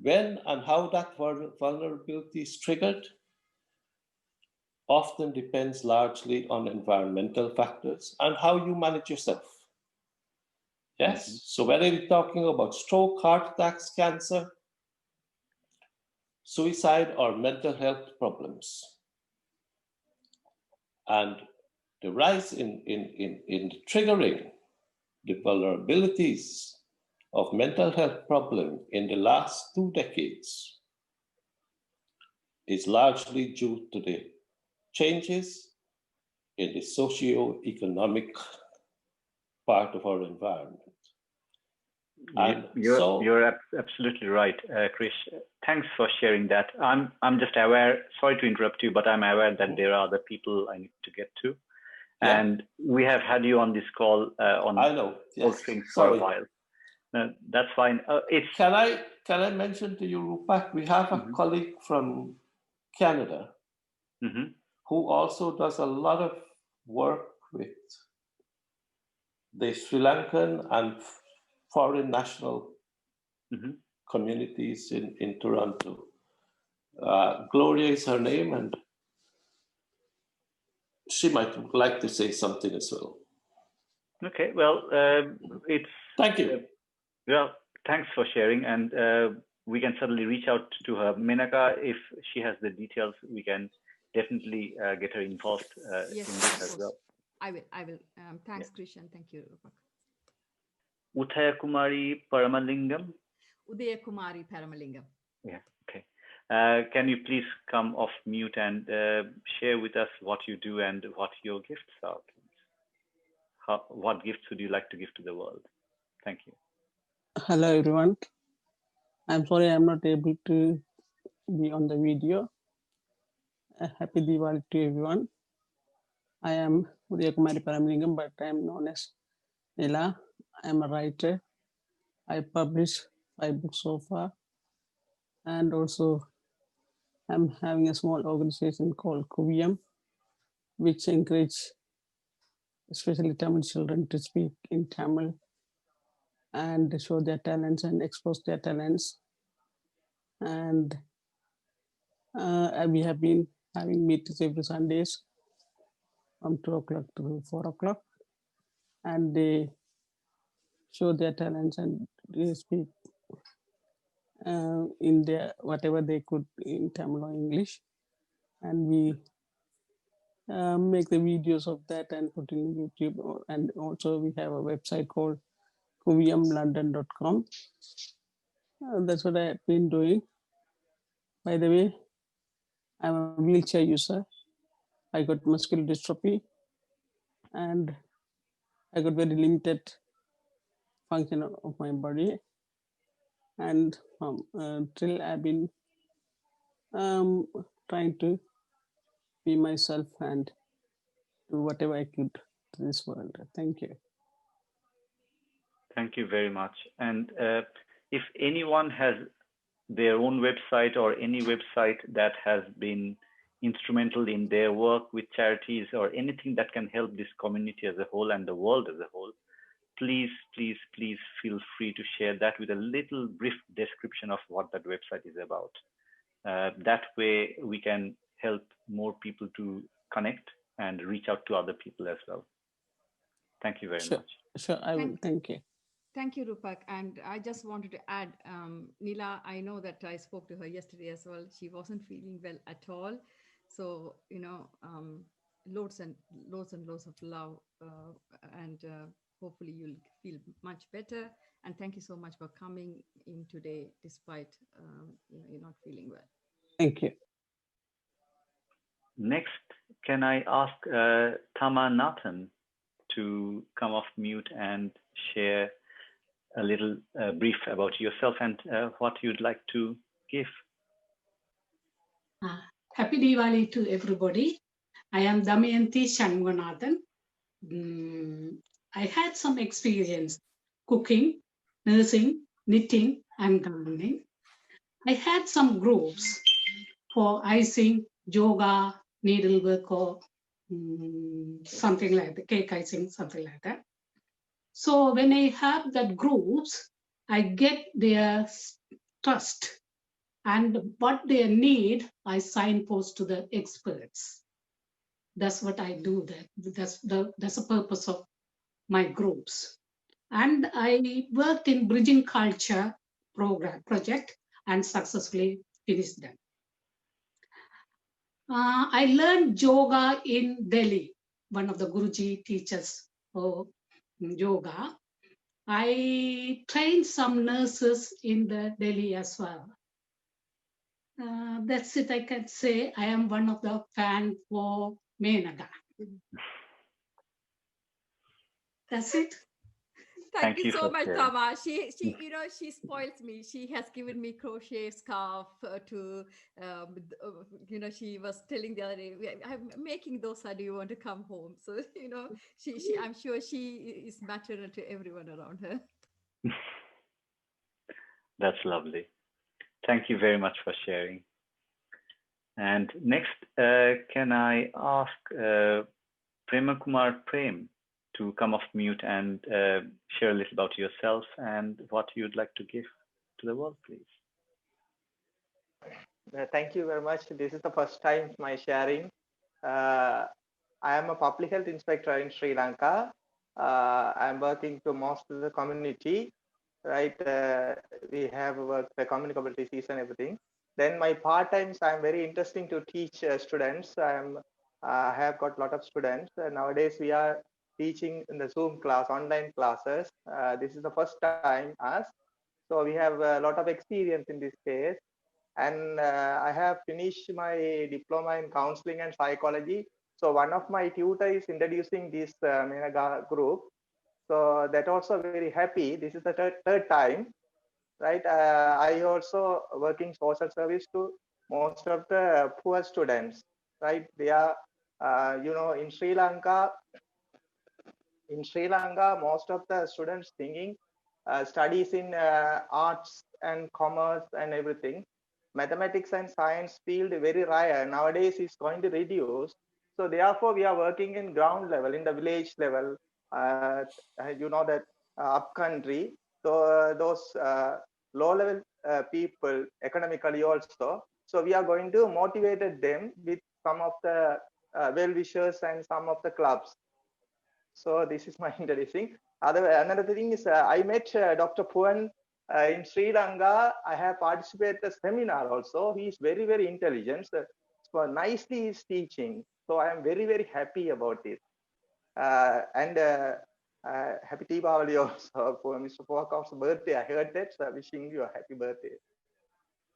When and how that vulnerability is triggered often depends largely on environmental factors and how you manage yourself. Yes, so whether you're talking about stroke, heart attacks, cancer, suicide, or mental health problems. And the rise in triggering the vulnerabilities of mental health problem in the last 2 decades is largely due to the changes in the socio-economic part of our environment. And you're absolutely right, Chris. Thanks for sharing that. I'm just aware, sorry to interrupt you, but I'm aware that there are other people I need to get to. Yeah. And we have had you on this call on Soul Strings for a while. That's fine. Can I mention to you, Rupak, we have a colleague from Canada who also does a lot of work with the Sri Lankan and foreign national communities in Toronto. Gloria is her name, and she might like to say something as well. Okay, well, Thank you. Well, thanks for sharing, and we can certainly reach out to her. Menaca, if she has the details, we can definitely get her involved in this as well. I will. Thanks, Christian. Thank you, Rupak. Udaya Kumari Paramalingam. Udaya Kumari Paramalingam. Yeah, okay. Can you please come off mute and share with us what you do and what your gifts are, please? What gifts would you like to give to the world? Thank you. Hello, everyone. I'm sorry I'm not able to be on the video. Happy Diwali to everyone. I am Udyakumari Paramalingam, but I am known as Nila. I am a writer. I published 5 books so far, and also I'm having a small organization called Kuviyam, which encourage especially Tamil children to speak in Tamil and show their talents and expose their talents. And we have been having meetings every Sundays from 2 o'clock to 4 o'clock, and they show their talents and they speak in their whatever they could in Tamil or English, and we make the videos of that and put in YouTube. And also we have a website called kuviyamlondon.com. That's what I've been doing. By the way, I'm a wheelchair user. I got muscular dystrophy and I got very limited function of my body. And till I've been trying to be myself and do whatever I could to this world. Thank you. Thank you very much. And if anyone has their own website or any website that has been instrumental in their work with charities or anything that can help this community as a whole and the world as a whole, please, please, please feel free to share that with a little brief description of what that website is about. That way we can help more people to connect and reach out to other people as well. Thank you very much. Sure, I will. Thank you. Thank you, Rupak. And I just wanted to add, Neela, I know that I spoke to her yesterday as well. She wasn't feeling well at all. So, loads and loads of love, and hopefully you'll feel much better. And thank you so much for coming in today, despite you're not feeling well. Thank you. Next, can I ask Tama Nathan to come off mute and share a little brief about yourself and what you'd like to give? Happy Diwali to everybody. I am Damayanti Shanmuganathan. I had some experience cooking, nursing, knitting, and gardening. I had some groups for icing, yoga, needlework, or something like the cake icing, something like that. So when I have that groups, I get their trust, and what they need, I signpost to the experts. That's what I do. That's the purpose of my groups. And I worked in bridging culture project and successfully finished them. I learned yoga in Delhi. One of the Guruji teachers for yoga. I trained some nurses in the Delhi as well. That's it. I can say I am one of the fan for Menaca. That's it. Thank you so much, Tama. She spoils me. She has given me crochet scarf to, she was telling the other day, I'm making those. Do you want to come home? So, I'm sure she is maternal to everyone around her. That's lovely. Thank you very much for sharing. And next, can I ask Prema Kumar Prem to come off mute and share a little about yourself and what you'd like to give to the world, please. Thank you very much. This is the first time my sharing. I am a public health inspector in Sri Lanka. I'm working to most of the community, right? We have worked the communicable disease and everything. Then my part-times, I'm very interesting to teach students. I have got a lot of students. Nowadays, we are teaching in the Zoom class, online classes. This is the first time us. So we have a lot of experience in this case. And I have finished my diploma in counseling and psychology. So one of my tutors is introducing this Menaca group. So that also very happy. This is the third time, right? I also working social service to most of the poor students, right? They are In Sri Lanka, most of the students thinking studies in arts and commerce and everything. Mathematics and science field very rare. Nowadays is going to reduce. So therefore, we are working in ground level, in the village level. That up country. So those low level people economically also. So we are going to motivate them with some of the well wishers and some of the clubs. So this is my introducing. Another thing is I met Dr. Puan in Sri Lanka. I have participated in the seminar also. He is very, very intelligent. So nicely he's teaching. So I am very, very happy about it. And happy Diwali also for Mr. Powakov's birthday. I heard that. So wishing you a happy birthday.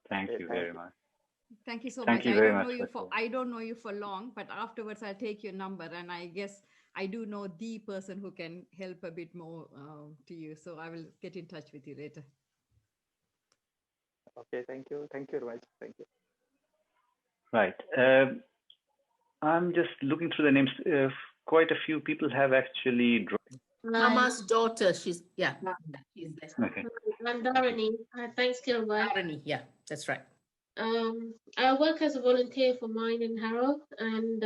Thank you very much. Thank you so Thank much. you very much for I don't know you for long, but afterwards I'll take your number, and I guess I do know the person who can help a bit more to you. So I will get in touch with you later. Okay, thank you. Thank you very much. Thank you. Right. I'm just looking through the names. Quite a few people have actually dropped. Mama's daughter, she's there. Okay. I'm Dharani. Thanks, Kilroy. Dharani, yeah, that's right. I work as a volunteer for Mind and Harrow, and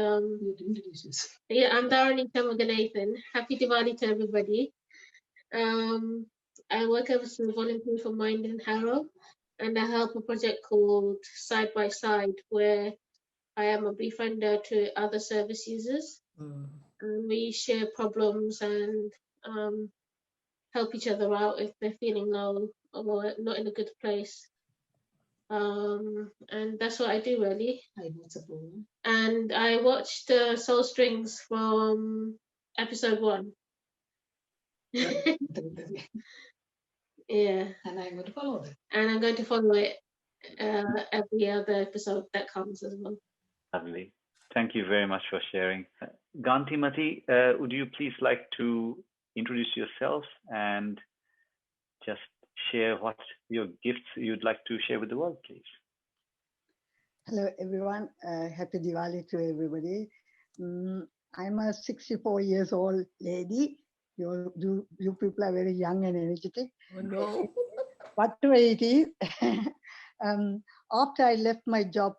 yeah, I'm Dharani Tamaganathan. Happy Diwali to everybody. I work as a volunteer for Mind and Harrow, and I help a project called Side by Side, where I am a befriender to other service users. And we share problems and help each other out if they're feeling low or not in a good place. And that's what I do really. And I watched Soul Strings from episode 1. Yeah. And I'm going to follow it. And I'm going to follow it every other episode that comes as well. Lovely. Thank you very much for sharing. Gantimati, would you please like to introduce yourself and just share what your gifts you'd like to share with the world, please? Hello, everyone. Happy Diwali to everybody. I'm a 64 years old lady. You people are very young and energetic. Oh, no. Whatever it is, after I left my job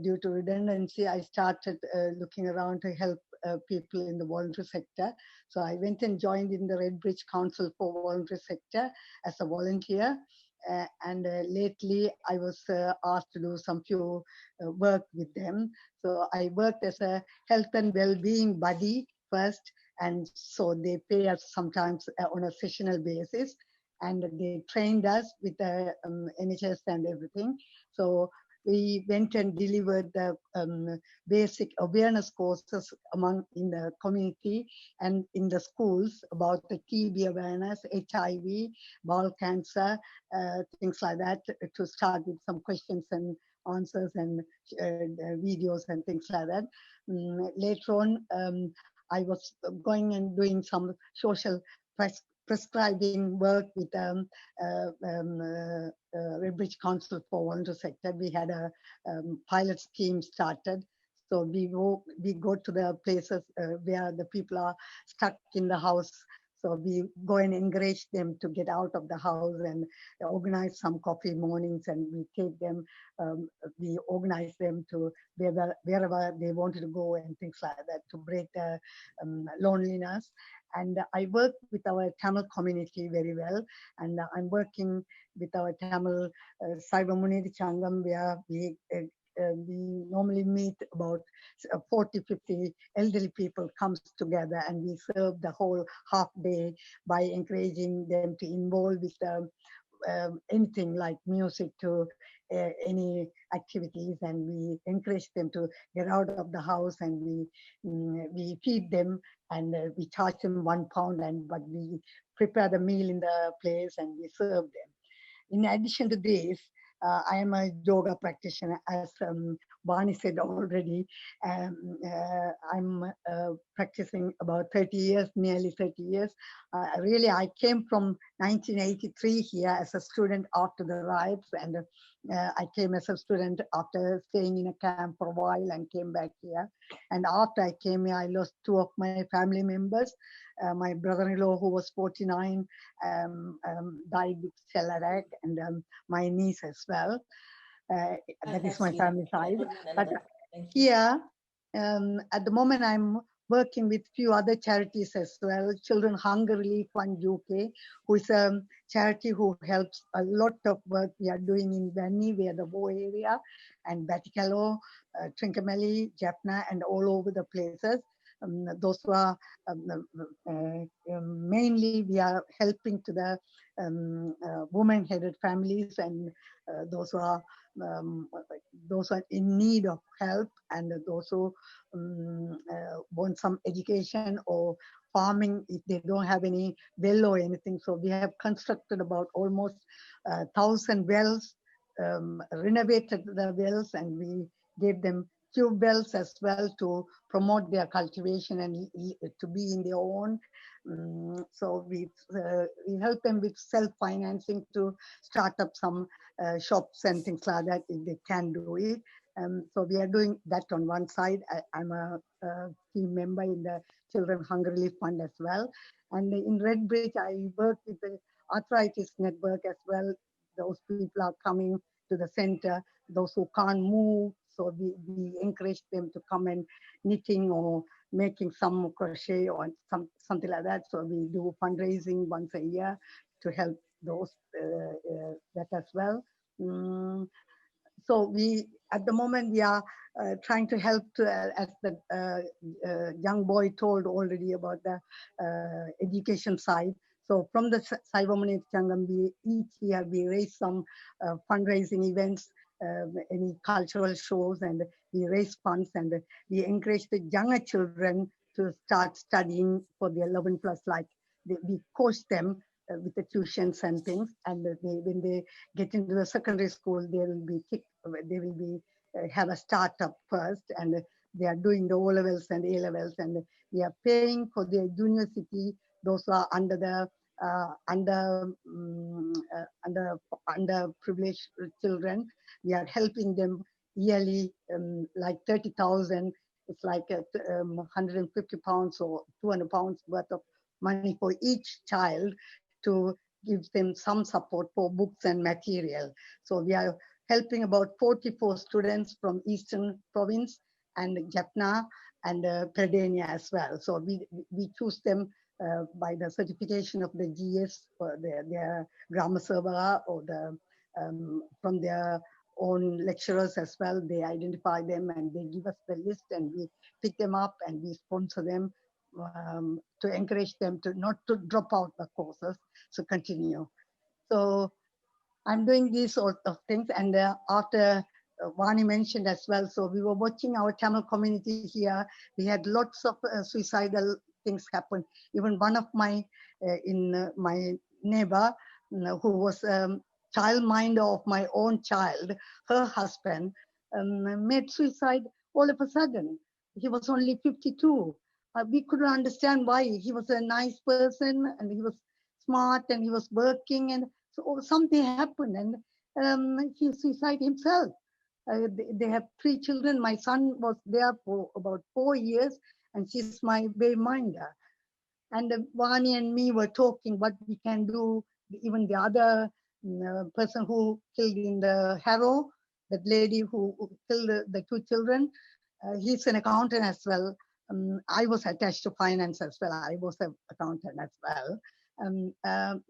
due to redundancy, I started looking around to help people in the voluntary sector. So I went and joined in the Redbridge Council for Voluntary Sector as a volunteer. And lately I was asked to do some few work with them. So I worked as a health and well-being buddy first, and so they pay us sometimes on a sessional basis, and they trained us with the NHS and everything. So we went and delivered the basic awareness courses in the community and in the schools about the TB awareness, HIV, bowel cancer, things like that, to start with some questions and answers and videos and things like that. Later on, I was going and doing some social prescribing work with Redbridge Council for Voluntary Sector. We had a pilot scheme started. So we go to the places where the people are stuck in the house. So we go and encourage them to get out of the house and organize some coffee mornings, and we take them, we organize them to wherever they wanted to go and things like that to break the loneliness. And I work with our Tamil community very well. And I'm working with our Tamil Saivamunidi Changam, where we normally meet about 40-50 elderly people comes together, and we serve the whole half day by encouraging them to involve with anything like music to any activities, and we encourage them to get out of the house, and we feed them, and we charge them £1, but we prepare the meal in the place and we serve them. In addition to this, I am a yoga practitioner as Barney said already, I'm practicing about 30 years, nearly 30 years. Really, I came from 1983 here as a student after the riots, and I came as a student after staying in a camp for a while and came back here. And after I came here, I lost two of my family members. My brother-in-law, who was 49, died with cell attack, and my niece as well. That is my family side. But here, at the moment, I'm working with few other charities as well. Children Hunger Relief Fund UK, who is a charity who helps a lot of work we are doing in Vanni, where the Bo area, and Batticaloa, Trincomalee, Jaffna, and all over the places. Those who are mainly we are helping to the woman-headed families, and those who are in need of help, and those who want some education or farming if they don't have any well or anything. So we have constructed about almost 1,000 wells, renovated the wells, and we gave them few wells as well to promote their cultivation and to be in their own. So we help them with self-financing to start up some shops and things like that if they can do it. So we are doing that on one side. I'm a team member in the Children Hunger Relief Fund as well. And in Redbridge, I work with the Arthritis Network as well. Those people are coming to the center, those who can't move. So we encourage them to come and knitting or making some crochet or something like that. So we do fundraising once a year to help those that as well. So we, at the moment, we are trying to help to, as the young boy told already about the education side. So from the Saivamani Changam, each year we raise some fundraising events, any cultural shows, and we raise funds, and we encourage the younger children to start studying for the 11 plus, like we coach them with the tuitions and things, and when they get into the secondary school, they will be have a startup first, and they are doing the O levels and A levels, and we are paying for their university. Those who are under the underprivileged children, we are helping them yearly, like 30,000. It's like 150 pounds or 200 pounds worth of money for each child to give them some support for books and material. So we are helping about 44 students from Eastern Province and Jaffna and Peradeniya as well. So we choose them by the certification of the GS for their grammar server, or the from their own lecturers as well. They identify them and they give us the list, and we pick them up and we sponsor them to encourage them to not to drop out the courses, so continue. So I'm doing these sort of things, and after Vani mentioned as well, so we were watching our Tamil community here. We had lots of suicidal things happen. Even one of my my neighbor, who was childminder of my own child, her husband made suicide all of a sudden. He was only 52. We couldn't understand why. He was a nice person, and he was smart, and he was working, and so something happened, and he suicided himself. They have 3 children. My son was there for about 4 years, and she's my baby minder. And Vani and me were talking what we can do. Even the other person who killed in the Harrow, that lady who killed the 2 children, he's an accountant as well. I was attached to finance as well. I was an accountant as well.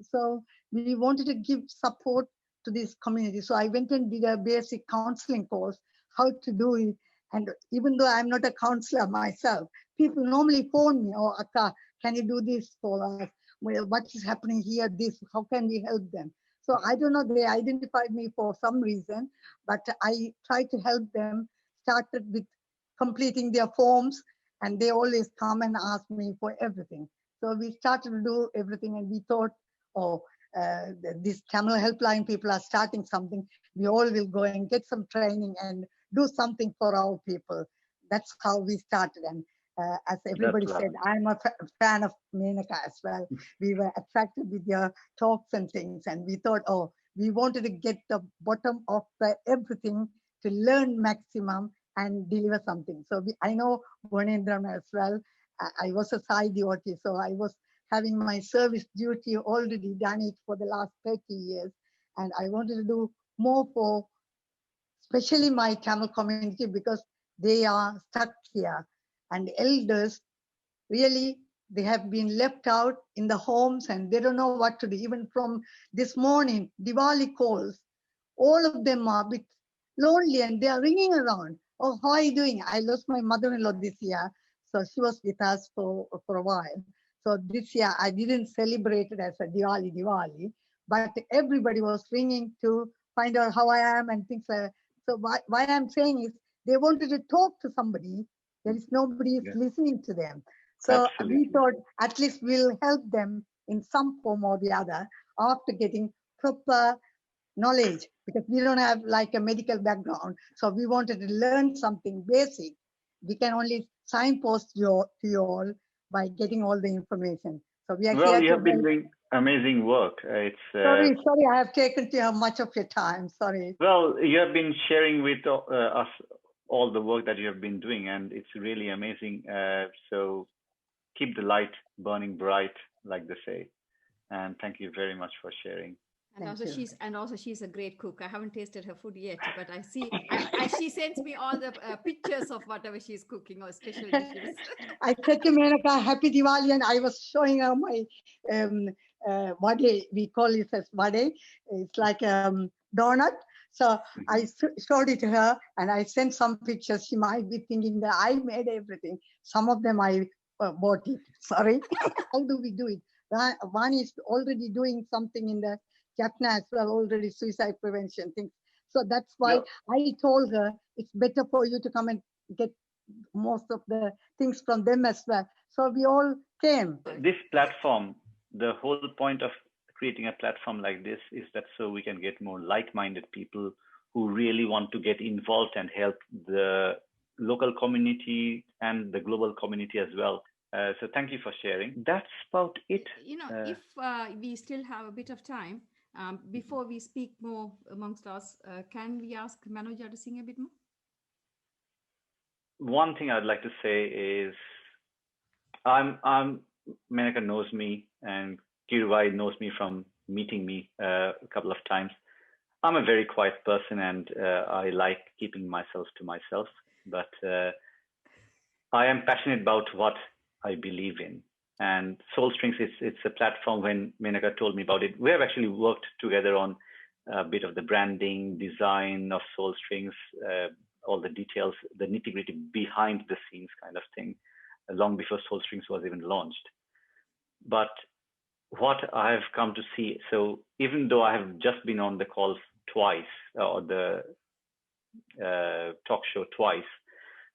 So we wanted to give support to this community. So I went and did a basic counseling course, how to do it. And even though I'm not a counselor myself, people normally phone me, "Oh, Akka, can you do this for us? Well, what is happening here? This, how can we help them?" So I don't know, they identified me for some reason, but I tried to help them, started with completing their forms, and they always come and ask me for everything. So we started to do everything, and we thought, oh, this Tamil helpline people are starting something. We all will go and get some training and do something for our people. That's how we started. And as everybody said, I'm a fan of Menaca as well. We were attracted with your talks and things, and we thought, oh, we wanted to get the bottom of everything to learn maximum and deliver something. So I know Bonendram as well. I was a side devotee, so I was having my service duty already done it for the last 30 years. And I wanted to do more for especially my Tamil community because they are stuck here. And elders, really, they have been left out in the homes and they don't know what to do. Even from this morning, Diwali calls, all of them are a bit lonely and they are ringing around. Oh, how are you doing? I lost my mother-in-law this year. So she was with us for a while. So this year I didn't celebrate it as a Diwali, but everybody was ringing to find out how I am and things like that. So why I'm saying is they wanted to talk to somebody. There is nobody listening to them. So we thought at least we'll help them in some form or the other after getting proper knowledge, because we don't have like a medical background. So we wanted to learn something basic. We can only signpost to you all by getting all the information. So we are here you to have been help. doing amazing work. Sorry, I have taken much of your time. Sorry. Well, you have been sharing with us all the work that you have been doing, and it's really amazing. So keep the light burning bright, like they say. And thank you very much for sharing. And also she's a great cook. I haven't tasted her food yet, but I see she sends me all the pictures of whatever she's cooking or special dishes. I said to Menaca, Happy Diwali, and I was showing her my vade. We call it as vade. It's like donut. So I showed it to her and I sent some pictures. She might be thinking that I made everything. Some of them I bought it. Sorry. How do we do it? One is already doing something in the Jaffna as well, already suicide prevention things. So that's why I told her it's better for you to come and get most of the things from them as well. So we all came. This platform, the whole point of creating a platform like this is that so we can get more like-minded people who really want to get involved and help the local community and the global community as well. So thank you for sharing. That's about it. If we still have a bit of time, before we speak more amongst us, can we ask Manoja to sing a bit more? One thing I'd like to say is Menaca knows me and Kirwai knows me from meeting me a couple of times. I'm a very quiet person and I like keeping myself to myself, but I am passionate about what I believe in. And Soul Strings, it's a platform. When Menaca told me about it, we have actually worked together on a bit of the branding, design of Soul Strings, all the details, the nitty-gritty behind the scenes kind of thing, long before Soul Strings was even launched. But what I have come to see, so even though I have just been on the call twice, or the talk show twice,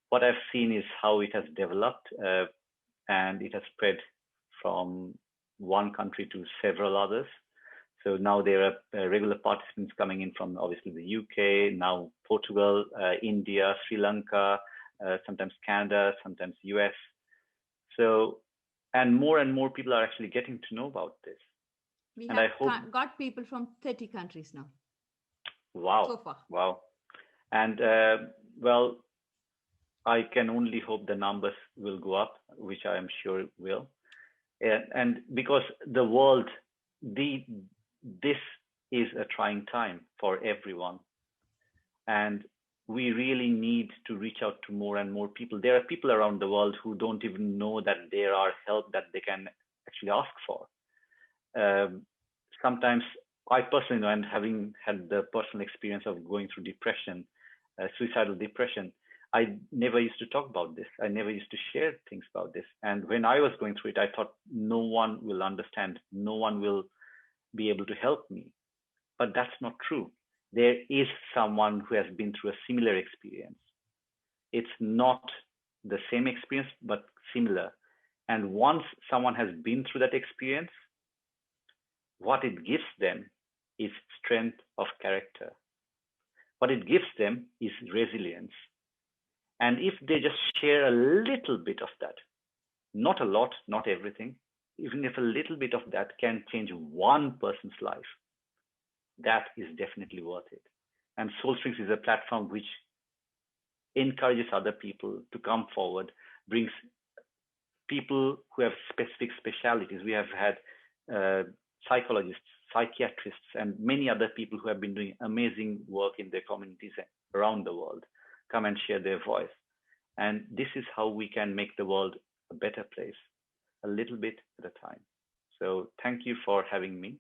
what I've seen is how it has developed and it has spread from one country to several others. So now there are regular participants coming in from obviously the UK, now Portugal, India, Sri Lanka, sometimes Canada, sometimes US. So, and more people are actually getting to know about this. We have got people from 30 countries now. Wow. So far. Wow. And well, I can only hope the numbers will go up, which I am sure will. And because the world, this is a trying time for everyone. And we really need to reach out to more and more people. There are people around the world who don't even know that there are help that they can actually ask for. Sometimes I personally know, and having had the personal experience of going through depression, suicidal depression, I never used to talk about this. I never used to share things about this. And when I was going through it, I thought no one will understand. No one will be able to help me. But that's not true. There is someone who has been through a similar experience. It's not the same experience, but similar. And once someone has been through that experience, what it gives them is strength of character. what it gives them is resilience. And if they just share a little bit of that, not a lot, not everything, even if a little bit of that can change one person's life, that is definitely worth it. And SoulStrings is a platform which encourages other people to come forward, brings people who have specific specialities. We have had psychologists, psychiatrists, and many other people who have been doing amazing work in their communities around the world come and share their voice. And this is how we can make the world a better place, a little bit at a time. So thank you for having me,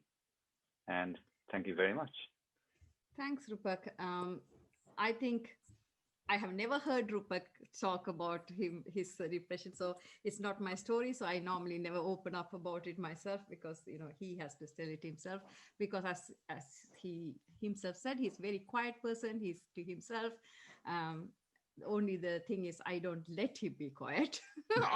and thank you very much. Thanks, Rupak. I think I have never heard Rupak talk about his depression, so it's not my story. So I normally never open up about it myself, because he has to tell it himself. Because as he himself said, he's a very quiet person. He's to himself. Only the thing is, I don't let him be quiet,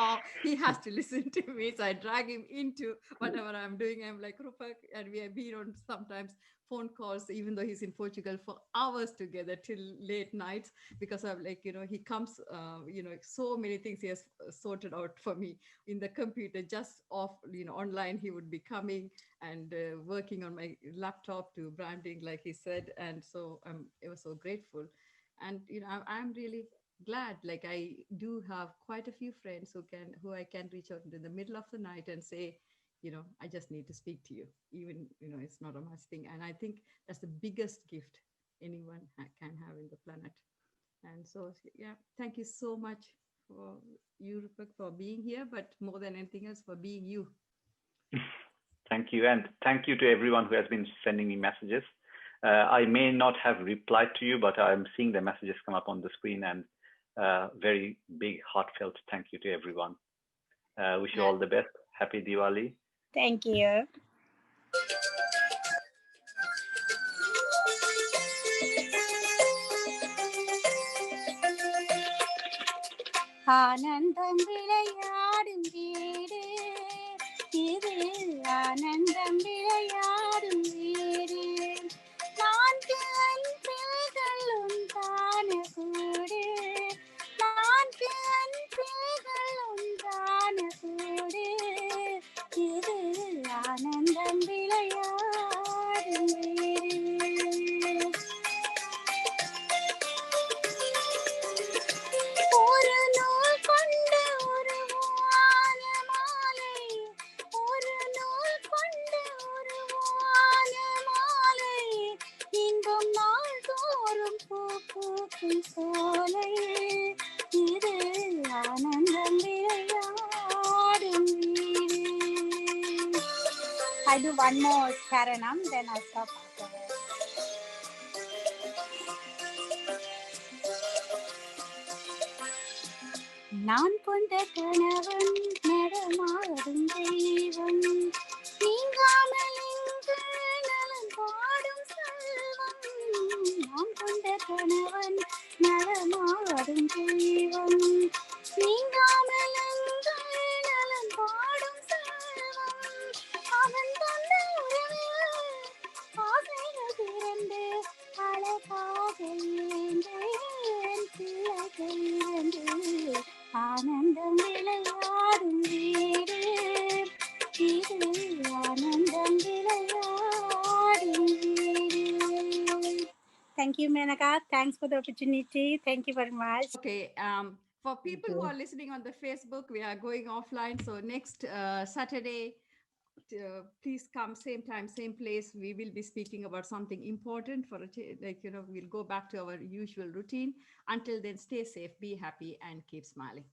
or he has to listen to me. So I drag him into whatever I'm doing. I'm like, Rupak, and we have been on sometimes phone calls, even though he's in Portugal, for hours together till late nights, because I'm like, he comes, so many things he has sorted out for me in the computer, just off, online. He would be coming and working on my laptop to branding, like he said. And so I was so grateful. And I'm really glad, like I do have quite a few friends who I can reach out in the middle of the night and say, I just need to speak to you, even it's not a much thing. And I think that's the biggest gift anyone can have in the planet. And so yeah, thank you so much for you, Rupak, for being here, but more than anything else, for being you. Thank you, and thank you to everyone who has been sending me messages. I may not have replied to you, but I'm seeing the messages come up on the screen, and very big, heartfelt thank you to everyone. Wish you all the best. Happy Diwali. Thank you. ஆனந்தம் விளையாடும் வீடு இது, ஆனந்தம் விளையாடும் வீடு, நான்கு அன்பில்களும் தான கூடு, நான்கு அன்பில்களும் தான கூடு, இது ஆனந்தம் விளையாடும் வீடு. ஒரு நூல் கொண்டு உருவான மாலை, ஒரு நூல் கொண்டு உருவான மாலை, இன்பம் நாள்தோறும் பூ பூக்கும் சோலை, இது ஆனந்தம் விளையாடும் வீடு. I do one more Karanam, then I'll stop after that. நான் கொண்ட கணவன் நடமாடும் தெய்வம், நீங்காமல் இங்கு நலம் பாடும் செல்வம். நான் கொண்ட கணவன் நடமாடும் தெய்வம், நீங்காமல் இங்கு நலம் பாடும் செல்வம். அவன் தந்த உறவில் ஆசைகள் பிறந்து அழகாக ஏந்தேன் பிள்ளைகள் இருந்து, ஆனந்தம் விளையாடும் வீடு இது, ஆனந்தம் விளையாடும் வீடு. Thank you, Menaca. Thanks for the opportunity. Thank you very much. Okay. For people who are listening on the Facebook, we are going offline. So next Saturday, please come, same time, same place. We will be speaking about something important for we'll go back to our usual routine. Until then, stay safe, be happy, and keep smiling.